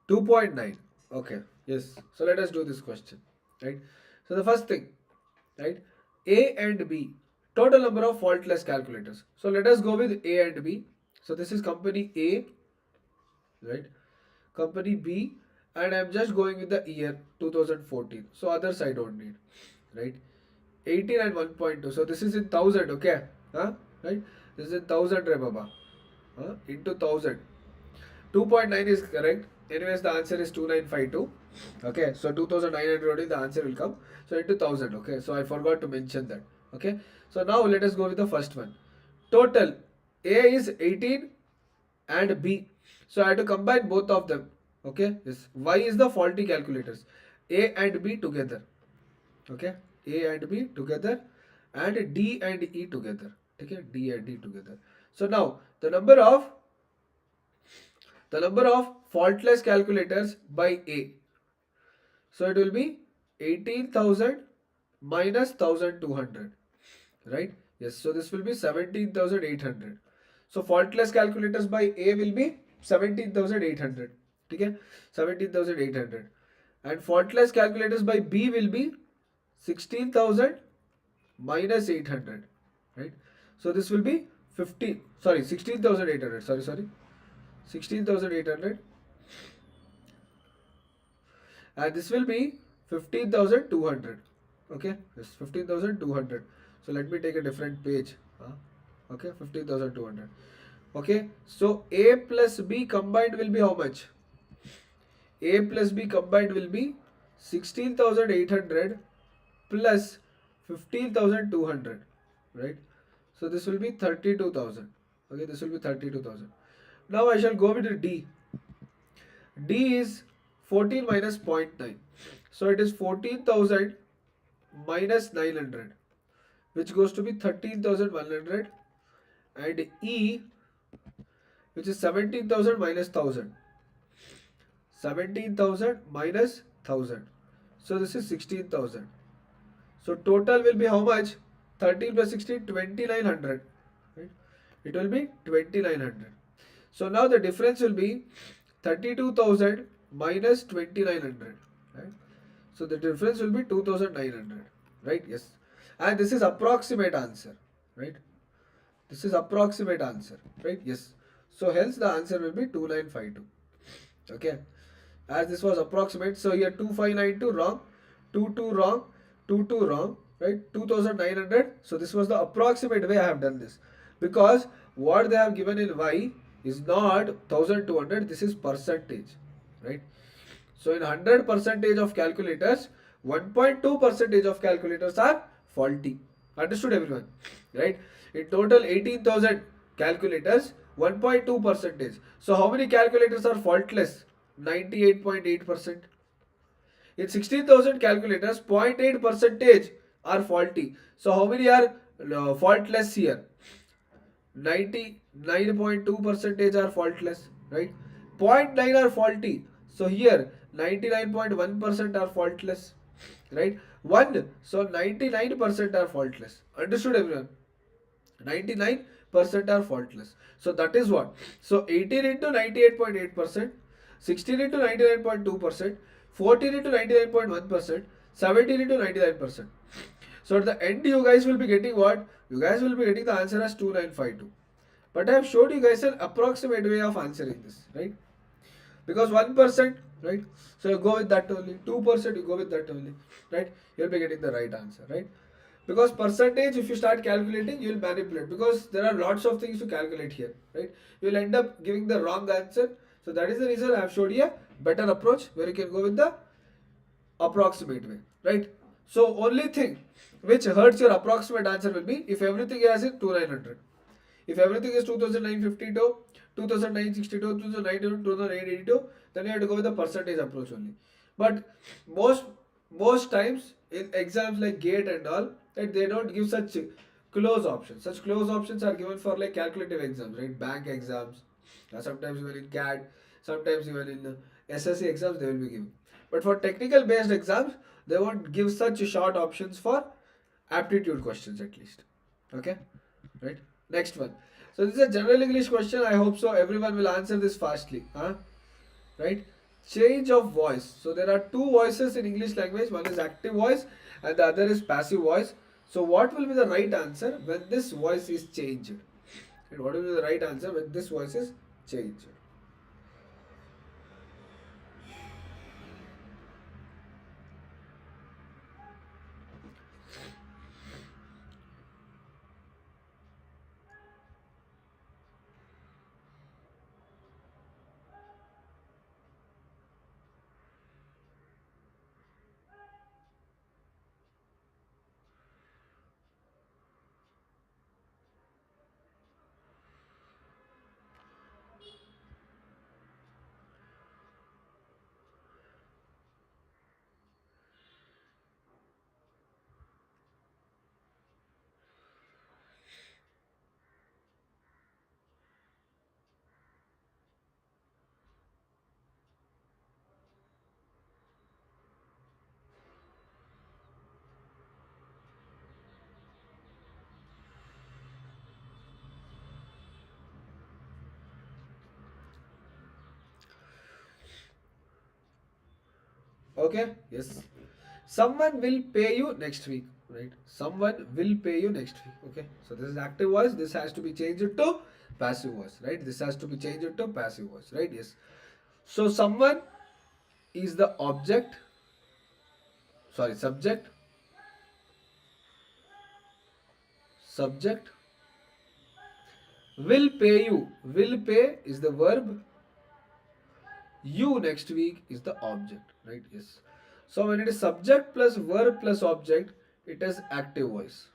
Two 2.9. Okay. Yes. So let us do this question. Right. So the first thing, right? A and B. Total number of faultless calculators. So let us go with A and B. So this is company A, right? Company B, and I'm just going with the year 2014. So others I don't need, right? 18 and 1.2. So this is in thousand, okay? Right? This is in thousand, re Baba. Into thousand. 2.9 is correct. Anyways, the answer is 2952. Okay, so 2900 only the answer will come. So into 1000. Okay, so I forgot to mention that. Okay, so now let us go with the first one. Total A is 18 and B. So I have to combine both of them. Okay, yes. Y is the faulty calculators. A and B together. Okay, A and B together and D and E together. Okay, D and D together. So now the number of faultless calculators by A. So it will be 18,000 minus 1,200, right? Yes, so this will be 17,800. So faultless calculators by A will be 17,800. Okay, 17,800. And faultless calculators by B will be 16,000 minus 800, right? So this will be 16,800. Sorry, 16,800, and this will be 15,200. Okay, yes, 15,200. So let me take a different page. Okay, 15,200. Okay, so A plus B combined will be how much? A plus B combined will be 16,800 plus 15,200, right? So this will be 32,000. Okay, this will be 32,000. Now I shall go with the D. D is 14 minus 0.9. So it is 14,000 minus 900, which goes to be 13,100, and E, which is 17,000 minus 1,000. 17,000 minus 1,000. So this is 16,000. So total will be how much? 13 plus 16, 2,900. Right? It will be 2,900. So now the difference will be 32,000 minus 2,900. Right? So the difference will be 2,900. Right? Yes. And this is approximate answer. Right? This is approximate answer. Right? Yes. So hence the answer will be 2,952. Okay. As this was approximate, so here 2,592 wrong, 2,2 wrong, 2,2 wrong, right? 2,900. So this was the approximate way I have done this, because what they have given in Y is not 1,200. This is percentage, right? So in 100 percentage of calculators, 1.2 percentage of calculators are faulty. Understood, everyone? Right? In total 18,000 calculators, 1.2 percentage. So how many calculators are faultless? 98.8%. In 16,000 calculators, 0.8 percentage are faulty. So how many are faultless here? 99.2 percentage are faultless, right? 0.9 are faulty. So here 99.1% are faultless, right? 1, so 99% are faultless. Understood, everyone? 99% are faultless. So that is what. So 18 into 98.8%, 16 into 99.2%, 14 into 99.1%, 17 into 99%. So at the end you guys will be getting what? You guys will be getting the answer as 2952. But I have showed you guys an approximate way of answering this, right? Because 1%, right? So you go with that only. 2% you go with that only, right? You'll be getting the right answer, right? Because percentage, if you start calculating, you will manipulate, because there are lots of things to calculate here, right? You will end up giving the wrong answer. So that is the reason I have showed you a better approach where you can go with the approximate way, right? So only thing which hurts your approximate answer will be if everything is in 2,900. If everything is 2,952, 2,962, 2,982, then you have to go with the percentage approach only. But most times in exams like GATE and all, that they don't give such close options. Such close options are given for like calculative exams, right? Bank exams, sometimes even in CAT, sometimes even in SSC exams they will be given. But for technical based exams, they won't give such short options for aptitude questions at least. Okay, right? Next one. So this is a general English question. I hope so everyone will answer this fastly. Right? Change of voice. So there are two voices in English language. One is active voice and the other is passive voice. So what will be the right answer when this voice is changed? And what will be the right answer when this voice is changed? Okay, yes. Someone will pay you next week, right? Someone will pay you next week. Okay, so this is active voice. This has to be changed to passive voice, right? This has to be changed to passive voice, right? Yes. So someone is the object, sorry, subject. Subject will pay you. Will pay is the verb. You next week is the object, right? Yes. So when it is subject plus verb plus object, it is active voice.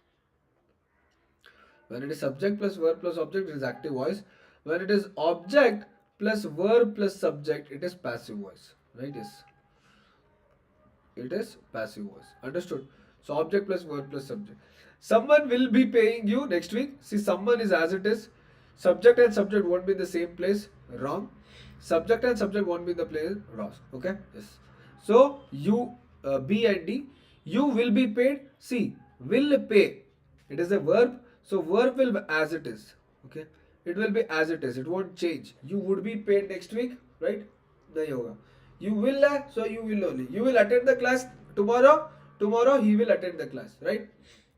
When it is subject plus verb plus object, it is active voice. When it is object plus verb plus subject, it is passive voice, right? Yes. It is passive voice. Understood? So object plus verb plus subject. Someone will be paying you next week. See, someone is as it is. Subject and subject won't be in the same place. Wrong. Subject and subject won't be in the place. Wrong. Okay? Yes. So you, B and D, you will be paid. See, will pay. It is a verb. So verb will be as it is. Okay? It will be as it is. It won't change. You would be paid next week, right? नहीं होगा. You will, so you will only. You will attend the class tomorrow. Tomorrow he will attend the class, right?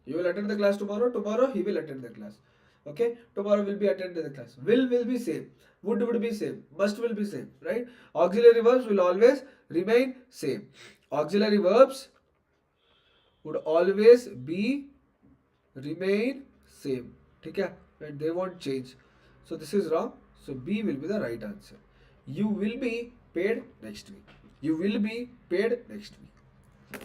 You will attend the class tomorrow. Tomorrow he will attend the class. Okay? Tomorrow will be attended the class. Will be same. Would be same. Must will be same, right? Auxiliary verbs will always remain same. Auxiliary verbs would always be remain same. ठीक है? And they won't change. So this is wrong. So B will be the right answer. You will be paid next week. You will be paid next week.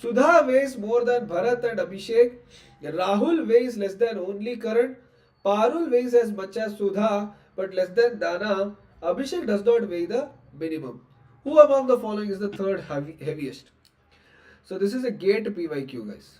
Sudha weighs more than Bharat and Abhishek. Rahul weighs less than only Karan. Parul weighs as much as Sudha but less than Dana. Abhishek does not weigh the minimum. Who among the following is the third heaviest? So this is a GATE PYQ, guys.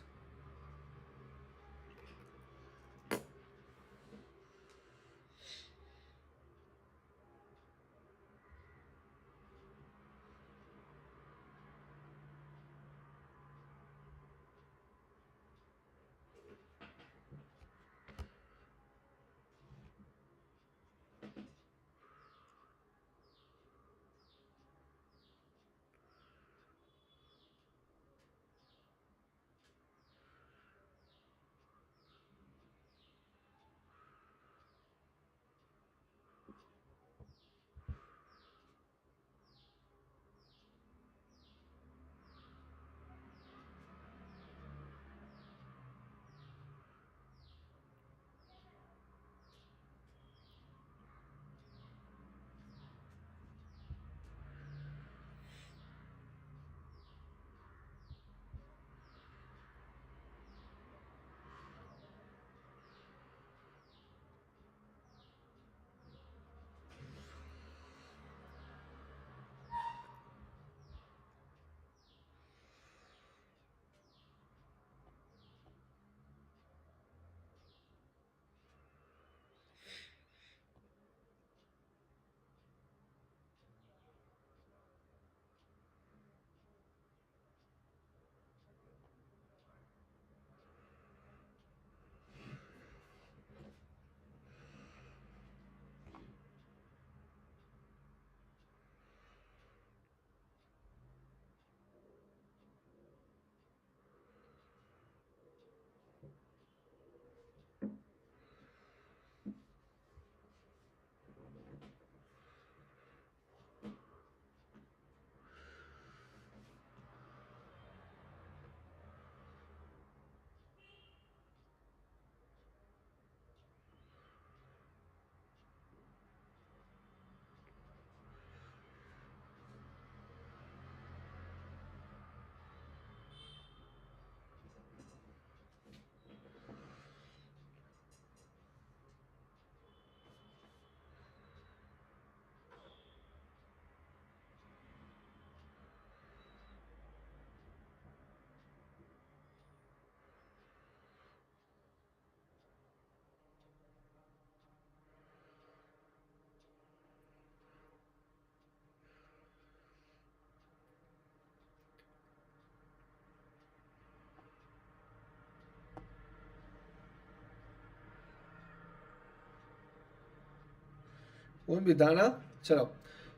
Won't be Dana. Chalo.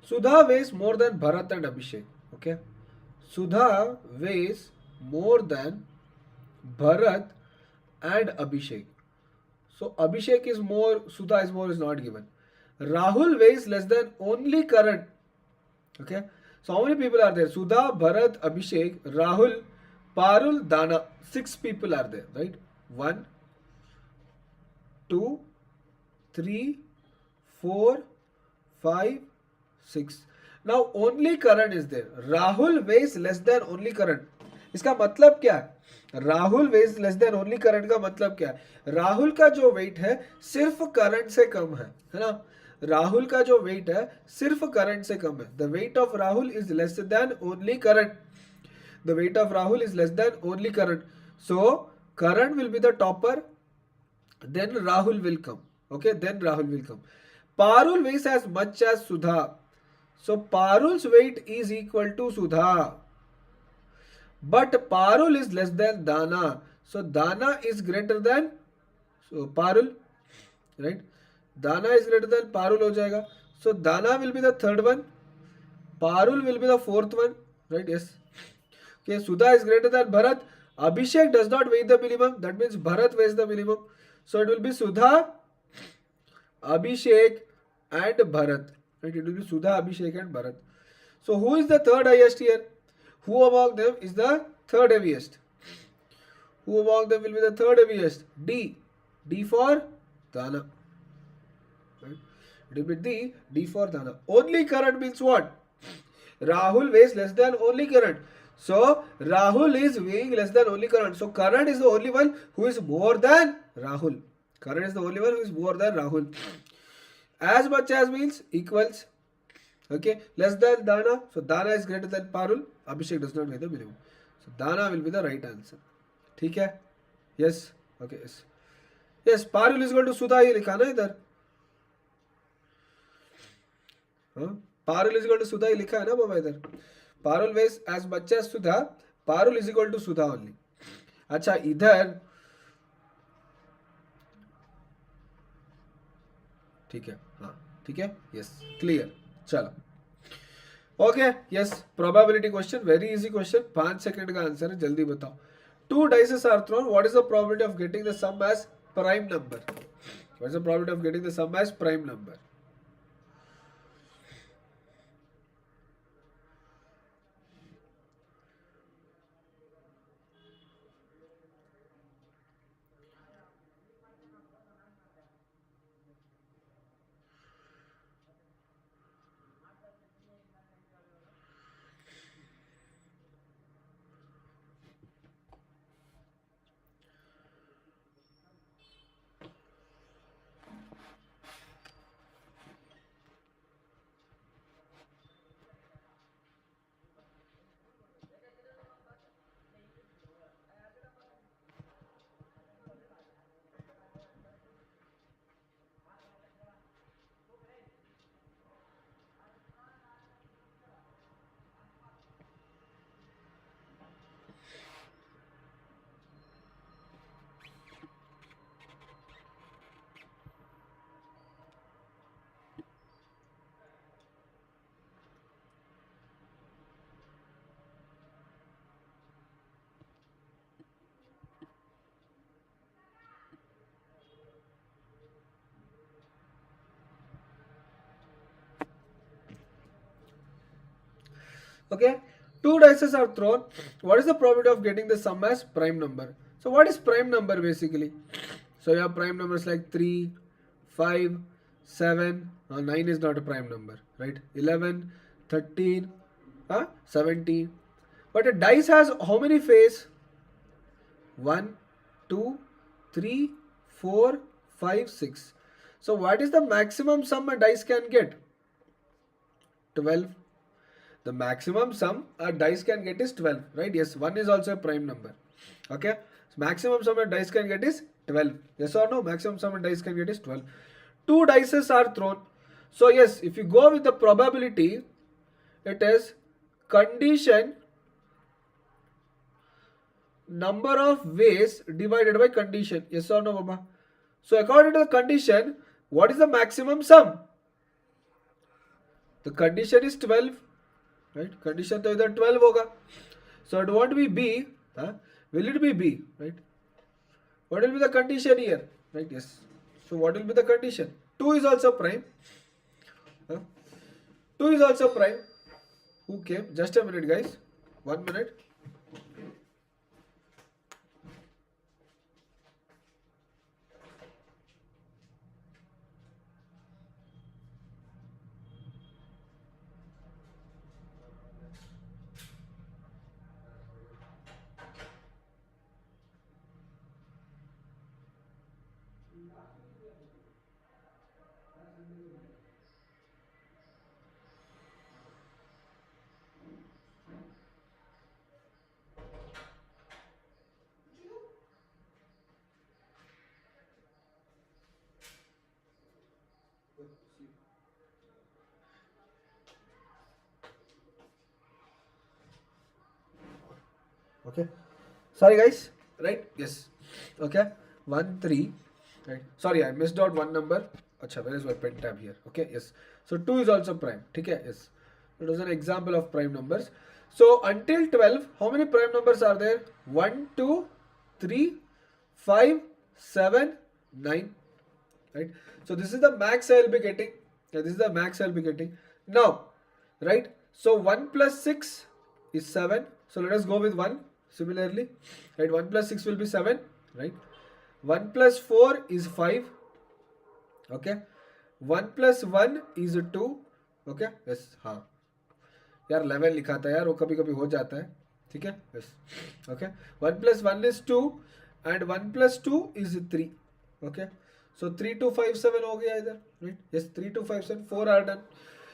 Sudha weighs more than Bharat and Abhishek. Okay. Sudha weighs more than Bharat and Abhishek. So Abhishek is more, Sudha is more is not given. Rahul weighs less than only Karan. Okay. So how many people are there? Sudha, Bharat, Abhishek, Rahul, Parul, Dana. 6 people are there, right? 1, 2, 3, 4, 5, 6. Now only Karan is there. Rahul weighs less than only Karan. इसका मतलब क्या है? Rahul wage less than only current का मतलब क्या है? राहुल का जो वेट है सिर्फ करंट से कम है ना? राहुल का जो वेट है सिर्फ करंट से कम है. The weight of Rahul is less than only current. The weight of Rahul is less than only current. So current will be the topper, then Rahul will come. Okay, then Rahul will come. Parul weighs as much as Sudha. So Parul's weight is equal to Sudha. But Parul is less than Dana. So Dana is greater than Parul. Right? Dana is greater than Parul ho jayega. So Dana will be the third one. Parul will be the fourth one. Right? Yes. Okay, Sudha is greater than Bharat. Abhishek does not weigh the minimum. That means Bharat weighs the minimum. So it will be Sudha, Abhishek and Bharat. Right? It will be Sudha, Abhishek and Bharat. So who is the third highest here? Who among them is the third heaviest? Who among them will be the third heaviest? D. D for Dana. Right? It will be D for Dana. Only current means what? Rahul weighs less than only current. So Rahul is weighing less than only current. So current is the only one who is more than Rahul. Current is the only one who is more than Rahul. As much as means equals. Okay. Less than Dana. So Dana is greater than Parul. Abhishek does not weigh the minimum. So Dana will be the right answer. ठीक है? Yes. Okay. Yes. Yes. Parul is equal to Sudha ये लिखा ना इधर. हाँ? Parul is equal to Sudha ये लिखा है ना बाबा इधर. Parul weighs as much as Sudha. Parul is equal to Sudha only. अच्छा इधर ठीक है. हाँ ठीक है. Yes. Clear. चलो. Okay. Yes. Probability question. Very easy question. 5 second का आंसर है. जल्दी बताओ. 2 dices are thrown. What is the probability of getting the sum as prime number? What is the probability of getting the sum as prime number? Okay, 2 dices are thrown. What is the probability of getting the sum as prime number? So what is prime number basically? So you have prime numbers like 3, 5, 7, 9 is not a prime number, right? 11, 13, 17. But a dice has how many face? 1, 2, 3, 4, 5, 6. So what is the maximum sum a dice can get? 12. The maximum sum a dice can get is 12, right? Yes, 1 is also a prime number. Okay, so maximum sum a dice can get is 12. Yes or no? Maximum sum a dice can get is 12. 2 dices are thrown. So yes, if you go with the probability, it is condition number of ways divided by condition. Yes or no, Baba? So according to the condition, what is the maximum sum? The condition is 12. right? Condition तो इधर 12 होगा, so it won't be B, will it be B, right? What will be the condition here, right? Yes, so what will be the condition? 2 is also prime, 2 is also prime. Who came? Just a minute guys, 1 minute. Okay, sorry guys, right? Yes, okay, 1 3, right? Sorry, I missed out one number. Acha, where is my pen tab here? Okay, yes, so 2 is also prime. Okay, yes, it was an example of prime numbers. So until 12, how many prime numbers are there? 1 2 3 5 7 9, right? So this is the max I will be getting. Yeah, this is the max I will be getting now, right? So 1 plus 6 is 7, so let us go with 1. Similarly, right, 1 plus 6 will be 7, right? 1 plus 4 is 5, okay? 1 plus 1 is 2, okay? Yes, हाँ यार 11 लिखा था यार, वो कभी कभी हो जाता है, ठीक है? Yes, okay. 1 plus 1 is 2 and 1 plus 2 is 3, okay? So 3 2 5 7 हो गया इधर, right? Yes, 3 2 5 7, 4 are done.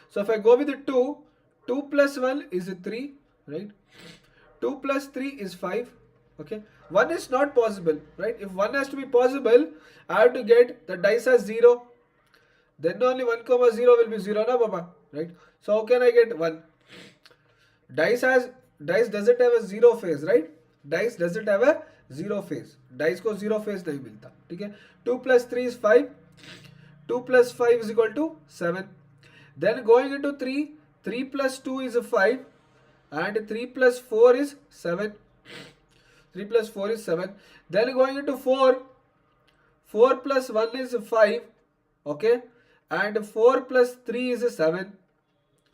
So if I go with the 2, 2 plus 1 is 3, right? 2 plus 3 is 5, okay? 1 is not possible, right? If 1 has to be possible, I have to get the dice as 0. Then only 1 comma 0 will be 0 na baba, right? So how can I get 1? Dice doesn't have a 0 phase, right? Dice doesn't have a 0 phase. Dice को 0 phase नहीं मिलता, ठीक है? 2 plus 3 is 5. 2 plus 5 is equal to 7. Then going into 3, 3 plus 2 is 5. And 3 plus 4 is 7. 3 plus 4 is 7. Then going into 4, 4 plus 1 is 5, okay? And 4 plus 3 is 7,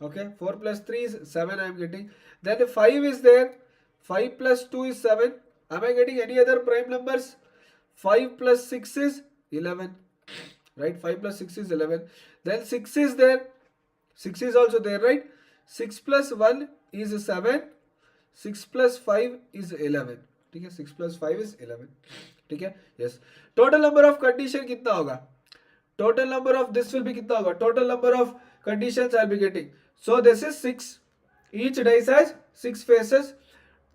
okay? 4 plus 3 is 7 I am getting. Then 5 is there. 5 plus 2 is 7. Am I getting any other prime numbers? 5 plus 6 is 11, right? 5 plus 6 is 11. Then 6 is there. 6 is also there, right? 6 plus 1 is 7. 6 plus 5 is 11. ठीक है, 6 plus 5 is 11. ठीक है, yes. Total number of condition कितना होगा? Total number of this will be कितना होगा? Total number of conditions I'll be getting. So this is 6. Each dice has 6 faces.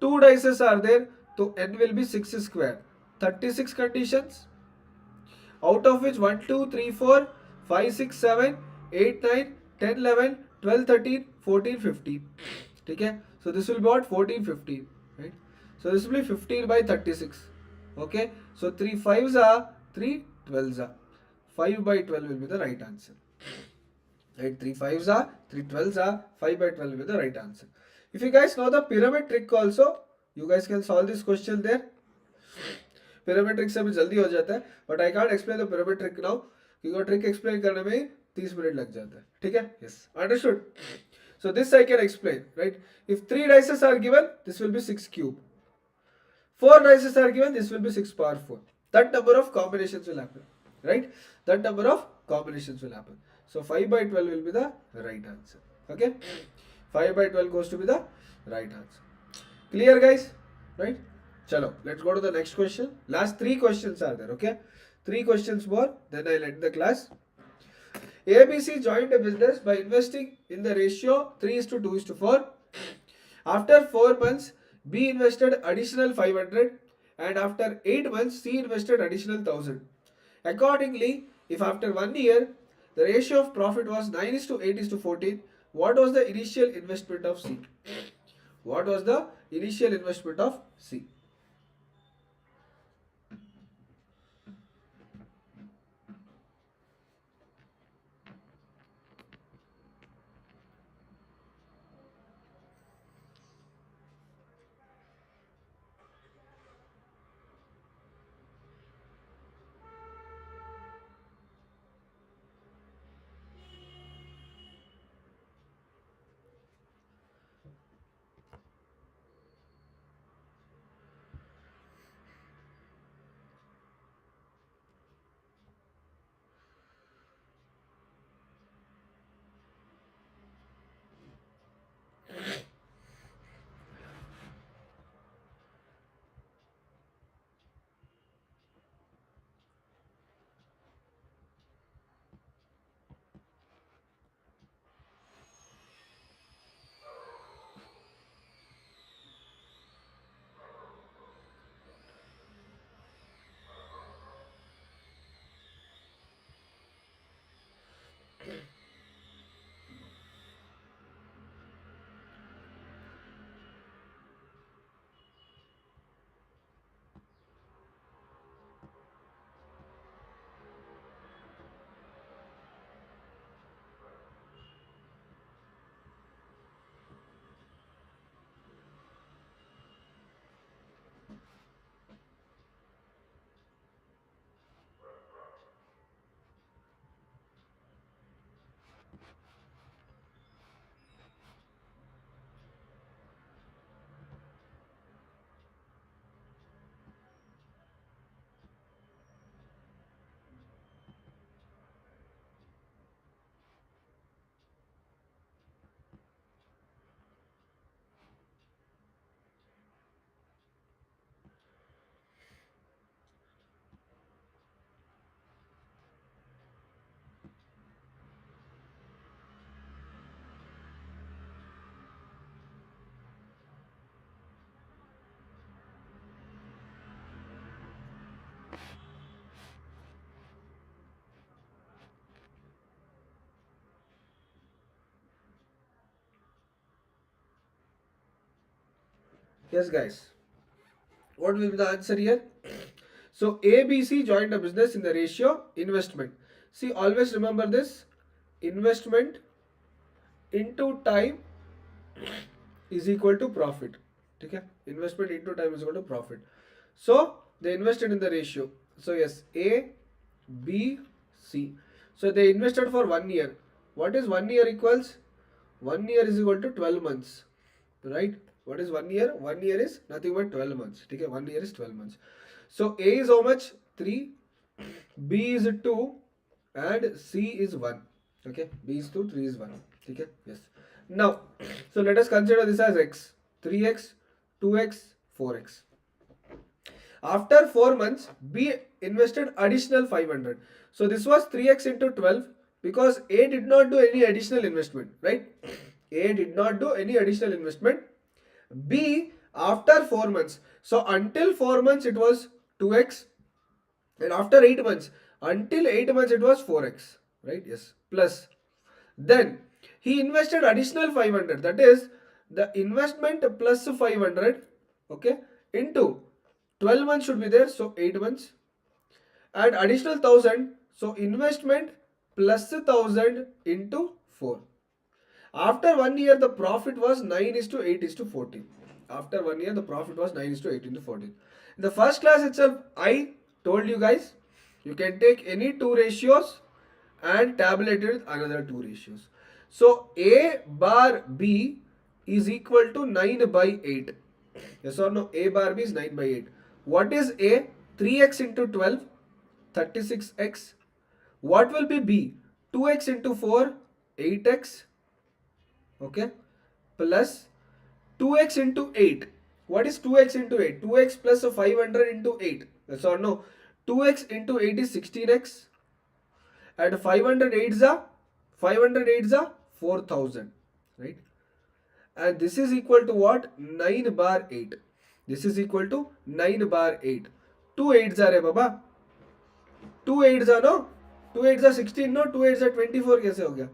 2 dices are there. So n will be 6 square. 36 conditions. Out of which 1, 2, 3, 4, 5, 6, 7, 8, 9, 10, 11, 12, 13, 14, 15. ठीक है, so this will be what? 14, 15, right? So this will be 15 by 36. Okay, so 3 5s are 3 12s are. 5 by 12 will be the right answer. Right, 3 5s are 3 12s are, 5 by 12 will be the right answer. If you guys know the pyramid trick also, you guys can solve this question there. Pyramid trick से भी जल्दी हो जाता है, but I can't explain the pyramid trick now क्योंकि वो trick explain करने में 30 मिनट लग जाता है, ठीक है? Yes, understood. So this I can explain, right? If 3 dices are given, this will be 6 cube. 4 dices are given, this will be 6 power 4. That number of combinations will happen, right? That number of combinations will happen. So 5 by 12 will be the right answer. Okay? 5 by 12 goes to be the right answer. Clear guys? Right? Chalo, let's go to the next question. Last 3 questions are there, okay? 3 questions more, then I'll end the class. ABC joined a business by investing in the ratio 3:2:4. After 4 months, B invested additional 500 and after 8 months, C invested additional 1000. Accordingly, if after 1 year, the ratio of profit was 9:8:14, what was the initial investment of C? What was the initial investment of C? Yes, guys. What will be the answer here? So ABC joined a business in the ratio investment. See, always remember this: investment into time is equal to profit. Okay? Investment into time is equal to profit. So they invested in the ratio. So yes, A, B, C. So they invested for 1 year. What is 1 year equals? 1 year is equal to 12 months. Right? What is 1 year? 1 year is nothing but 12 months. Okay? 1 year is 12 months. So A is how much? 3. B is 2. And C is 1. Okay? B is 2, 3 is 1. Okay? Yes. Now, so let us consider this as X. 3x, 2x, 4x. After 4 months, B invested additional 500. So this was 3x into 12 because A did not do any additional investment, right? A did not do any additional investment. B after 4 months. So until 4 months it was 2x, and after 8 months, until 8 months it was 4x, right? Yes. Plus then he invested additional 500, that is the investment plus 500, okay, into 12 months should be there, so 8 months, and additional 1000, so investment plus 1000 into 4. After 1 year the profit was 9 is to 8 is to 14. After 1 year the profit was 9 is to 8 into 14. In the first class itself I told you guys you can take any two ratios and tabulate it with another two ratios. So A bar B is equal to 9 by 8. Yes or no? A bar B is 9 by 8. What is A? 3x into 12, 36x. What will be B? 2x into 4, 8x. Okay. Plus 2x into 8. What is 2x into 8? 2x plus 500 into 8. Yes or no? 2x into 8 is 16x. And 508 is a 508 is a 4000, right? And this is equal to what? 9 bar 8. This is equal to 9 bar 8. 2 8s are baba. 2 8s are no. 2 8s are 16 no. 2 8s are 24 कैसे हो गया?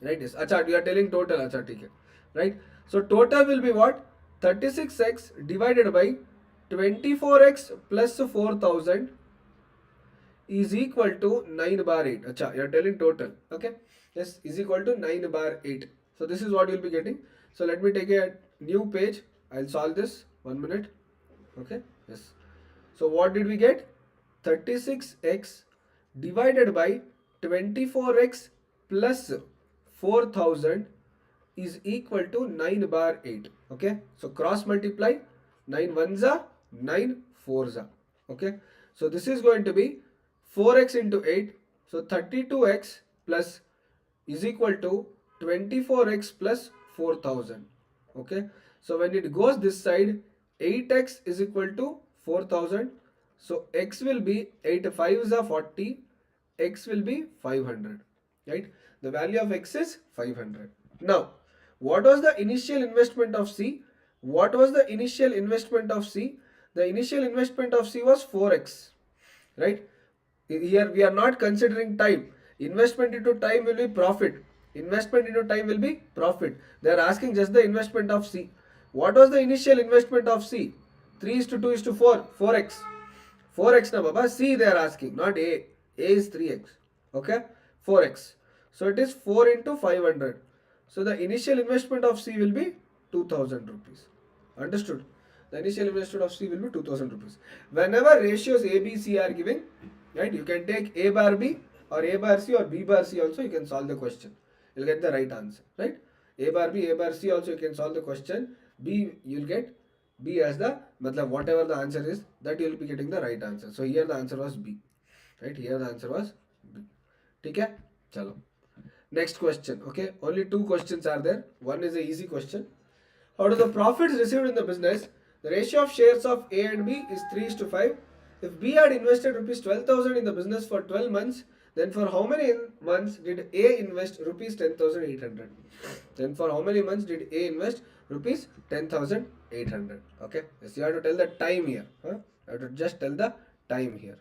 Right? Yes. अच्छा, we are telling total. अच्छा ठीक है. Right? So total will be what? 36x divided by 24x plus 4000 is equal to 9 bar 8. Acha, you are telling total. Okay. Yes, is equal to 9 bar 8. So this is what you will be getting. So let me take a new page. I'll solve this. 1 minute. Okay. Yes. So what did we get? 36x divided by 24x plus 4000 is equal to 9 bar 8. Okay. So cross multiply. 9 ones are 9 fours are. Okay. So this is going to be 4x into 8. So 32x plus is equal to 24x plus 4000. Okay. So when it goes this side, 8x is equal to 4000. So x will be 8 5s are 40. X will be 500. Right. The value of x is 500. Now, what was the initial investment of C? What was the initial investment of C? The initial investment of C was 4x. Right? Here we are not considering time. Investment into time will be profit. Investment into time will be profit. They are asking just the investment of C. What was the initial investment of C? 3 is to 2 is to 4. 4x. 4x na baba. C they are asking, not A. A is 3x. Okay? 4x. So it is 4 into 500. So the initial investment of C will be 2000 rupees. Understood? The initial investment of C will be 2000 rupees. Whenever ratios A, B, C are given, right, you can take A bar B or A bar C or B bar C also, you can solve the question. You'll get the right answer, right? A bar B, A bar C also you can solve the question. B, you'll get B as the, matlab whatever the answer is, that you'll be getting the right answer. So here the answer was B, right? Here the answer was B. Okay? Chalo. Next question, okay? Only two questions are there. One is a easy question. Out of the profits received in the business, the ratio of shares of A and B is 3 is to 5. If B had invested rupees 12,000 in the business for 12 months, then for how many months did A invest rupees 10,800? Then for how many months did A invest rupees 10,800? Okay, yes, you have to tell the time here. Huh? You have to just tell the time here.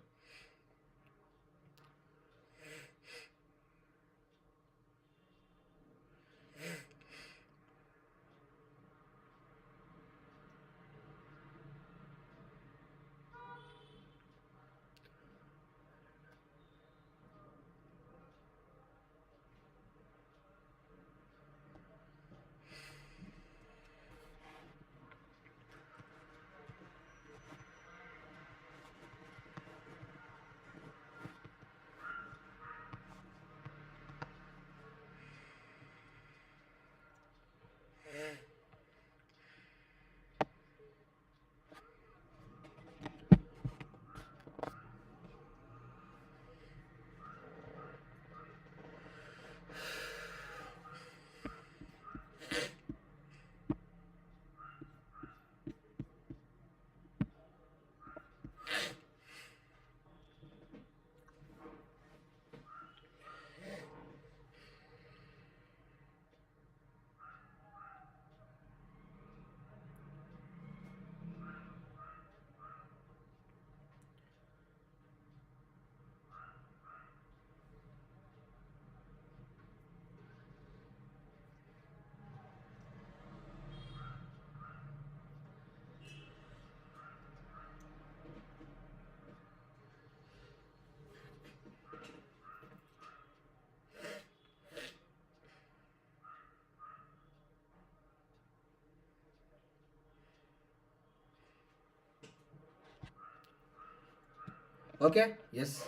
Okay, yes.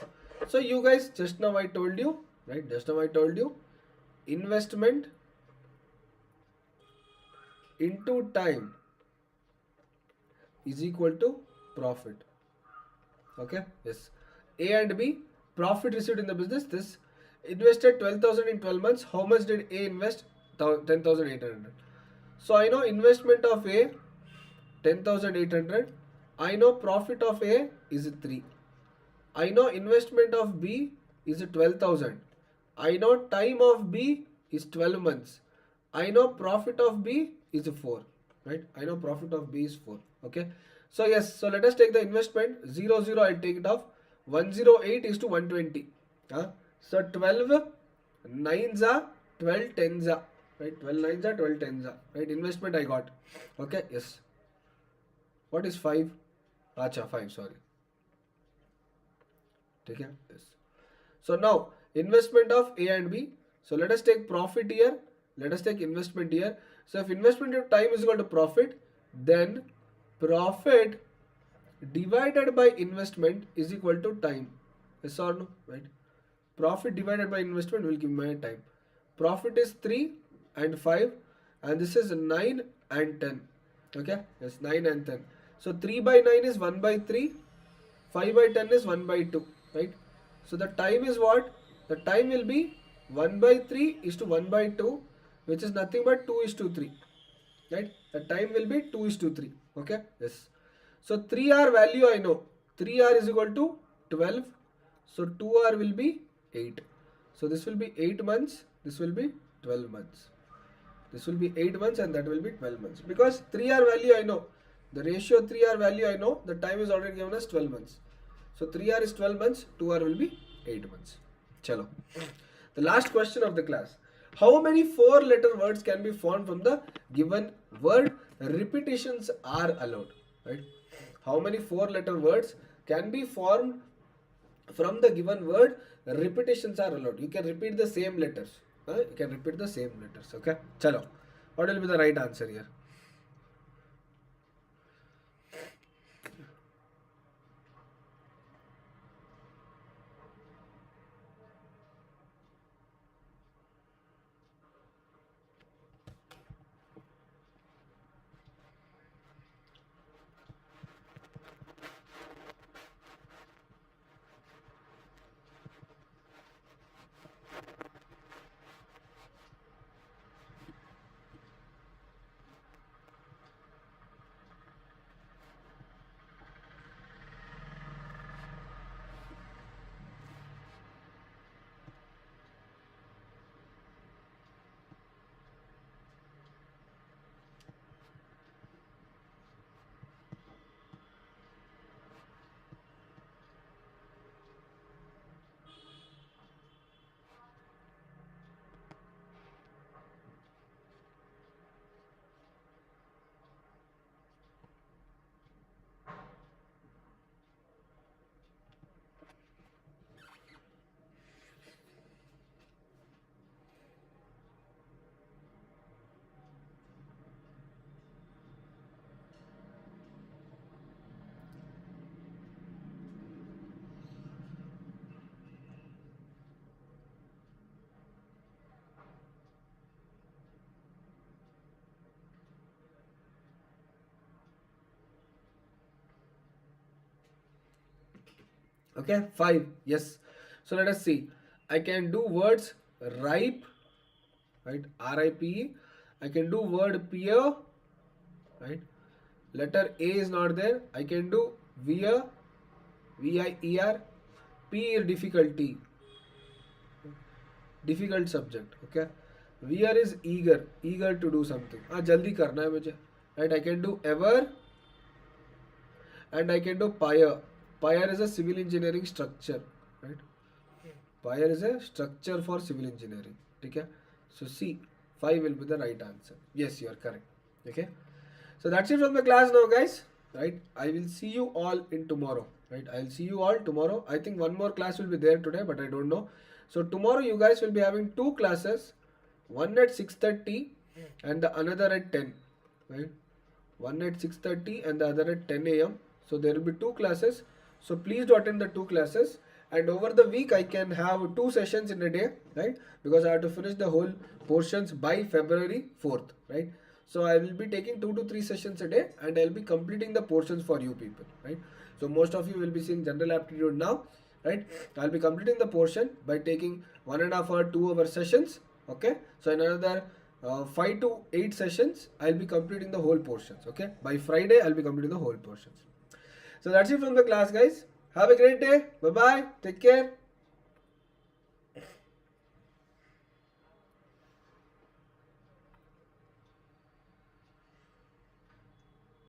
So you guys, just now I told you, right? Just now I told you, investment into time is equal to profit. Okay, yes. A and B, profit received in the business. This invested 12,000 in 12 months. How much did A invest? 10,800. So I know investment of A 10,800. I know profit of A is 3. I know investment of B is 12,000. I know time of B is 12 months. I know profit of B is 4. Right? I know profit of B is 4. Okay. So yes, so let us take the investment. 0, 0, I'll take it off. 108 is to 120. So 12 nines are 12 tens are. Right? 12 nines are 12 tens are. Right? Investment I got. Okay. Yes. What is 5? Acha, 5, sorry. Okay. Yes. So now investment of A and B. So let us take profit here. Let us take investment here. So if investment of time is equal to profit, then profit divided by investment is equal to time. Yes or no? Right? Profit divided by investment will give me time. Profit is 3 and 5, and this is 9 and 10. Okay? Yes, 9 and 10. So 3 by 9 is 1 by 3. 5 by 10 is 1 by 2. Right? So the time is what? The time will be 1 by 3 is to 1 by 2, which is nothing but 2 is to 3. Right? The time will be 2 is to 3. Okay? Yes. So 3R value I know. 3R is equal to 12. So 2R will be 8. So this will be 8 months. This will be 12 months. This will be 8 months and that will be 12 months. Because 3R value I know. The ratio 3R value I know. The time is already given as 12 months. So 3R is 12 months. 2R will be 8 months. Chalo. The last question of the class. How many 4-letter words can be formed from the given word? Repetitions are allowed. Right? How many 4-letter words can be formed from the given word? Repetitions are allowed. You can repeat the same letters. You can repeat the same letters. Okay. Chalo. What will be the right answer here? Okay, 5. Yes. So let us see. I can do words ripe, right? R-I-P-E. I can do word peer, right? Letter A is not there. I can do wear, V-I-E-R. P is difficulty, difficult subject. Okay. Wear is eager, eager to do something. jaldi karna hai mujhe. Right? I can do ever, and I can do pyre. Pyre is a civil engineering structure, right? Pyre is a structure for civil engineering. Okay? So C, 5 will be the right answer. Yes, you are correct. Okay? So that's it from the class now, guys. Right? I will see you all in tomorrow. Right? I'll see you all tomorrow. I think one more class will be there today, but I don't know. So tomorrow you guys will be having 2 classes. One at 6:30 and the another at 10. Right? One at 6:30 and the other at 10 a.m. So there will be 2 classes. So please do attend the 2 classes, and over the week I can have 2 sessions in a day, right? Because I have to finish the whole portions by February 4th, right? So I will be taking 2 to 3 sessions a day, and I'll be completing the portions for you people, right? So most of you will be seeing general aptitude now, right? I'll be completing the portion by taking 1.5 hour, 2 hour sessions, okay? So in another 5 to 8 sessions, I'll be completing the whole portions, okay? By Friday, I'll be completing the whole portions. So that's it from the class, guys. Have a great day. Bye-bye. Take care.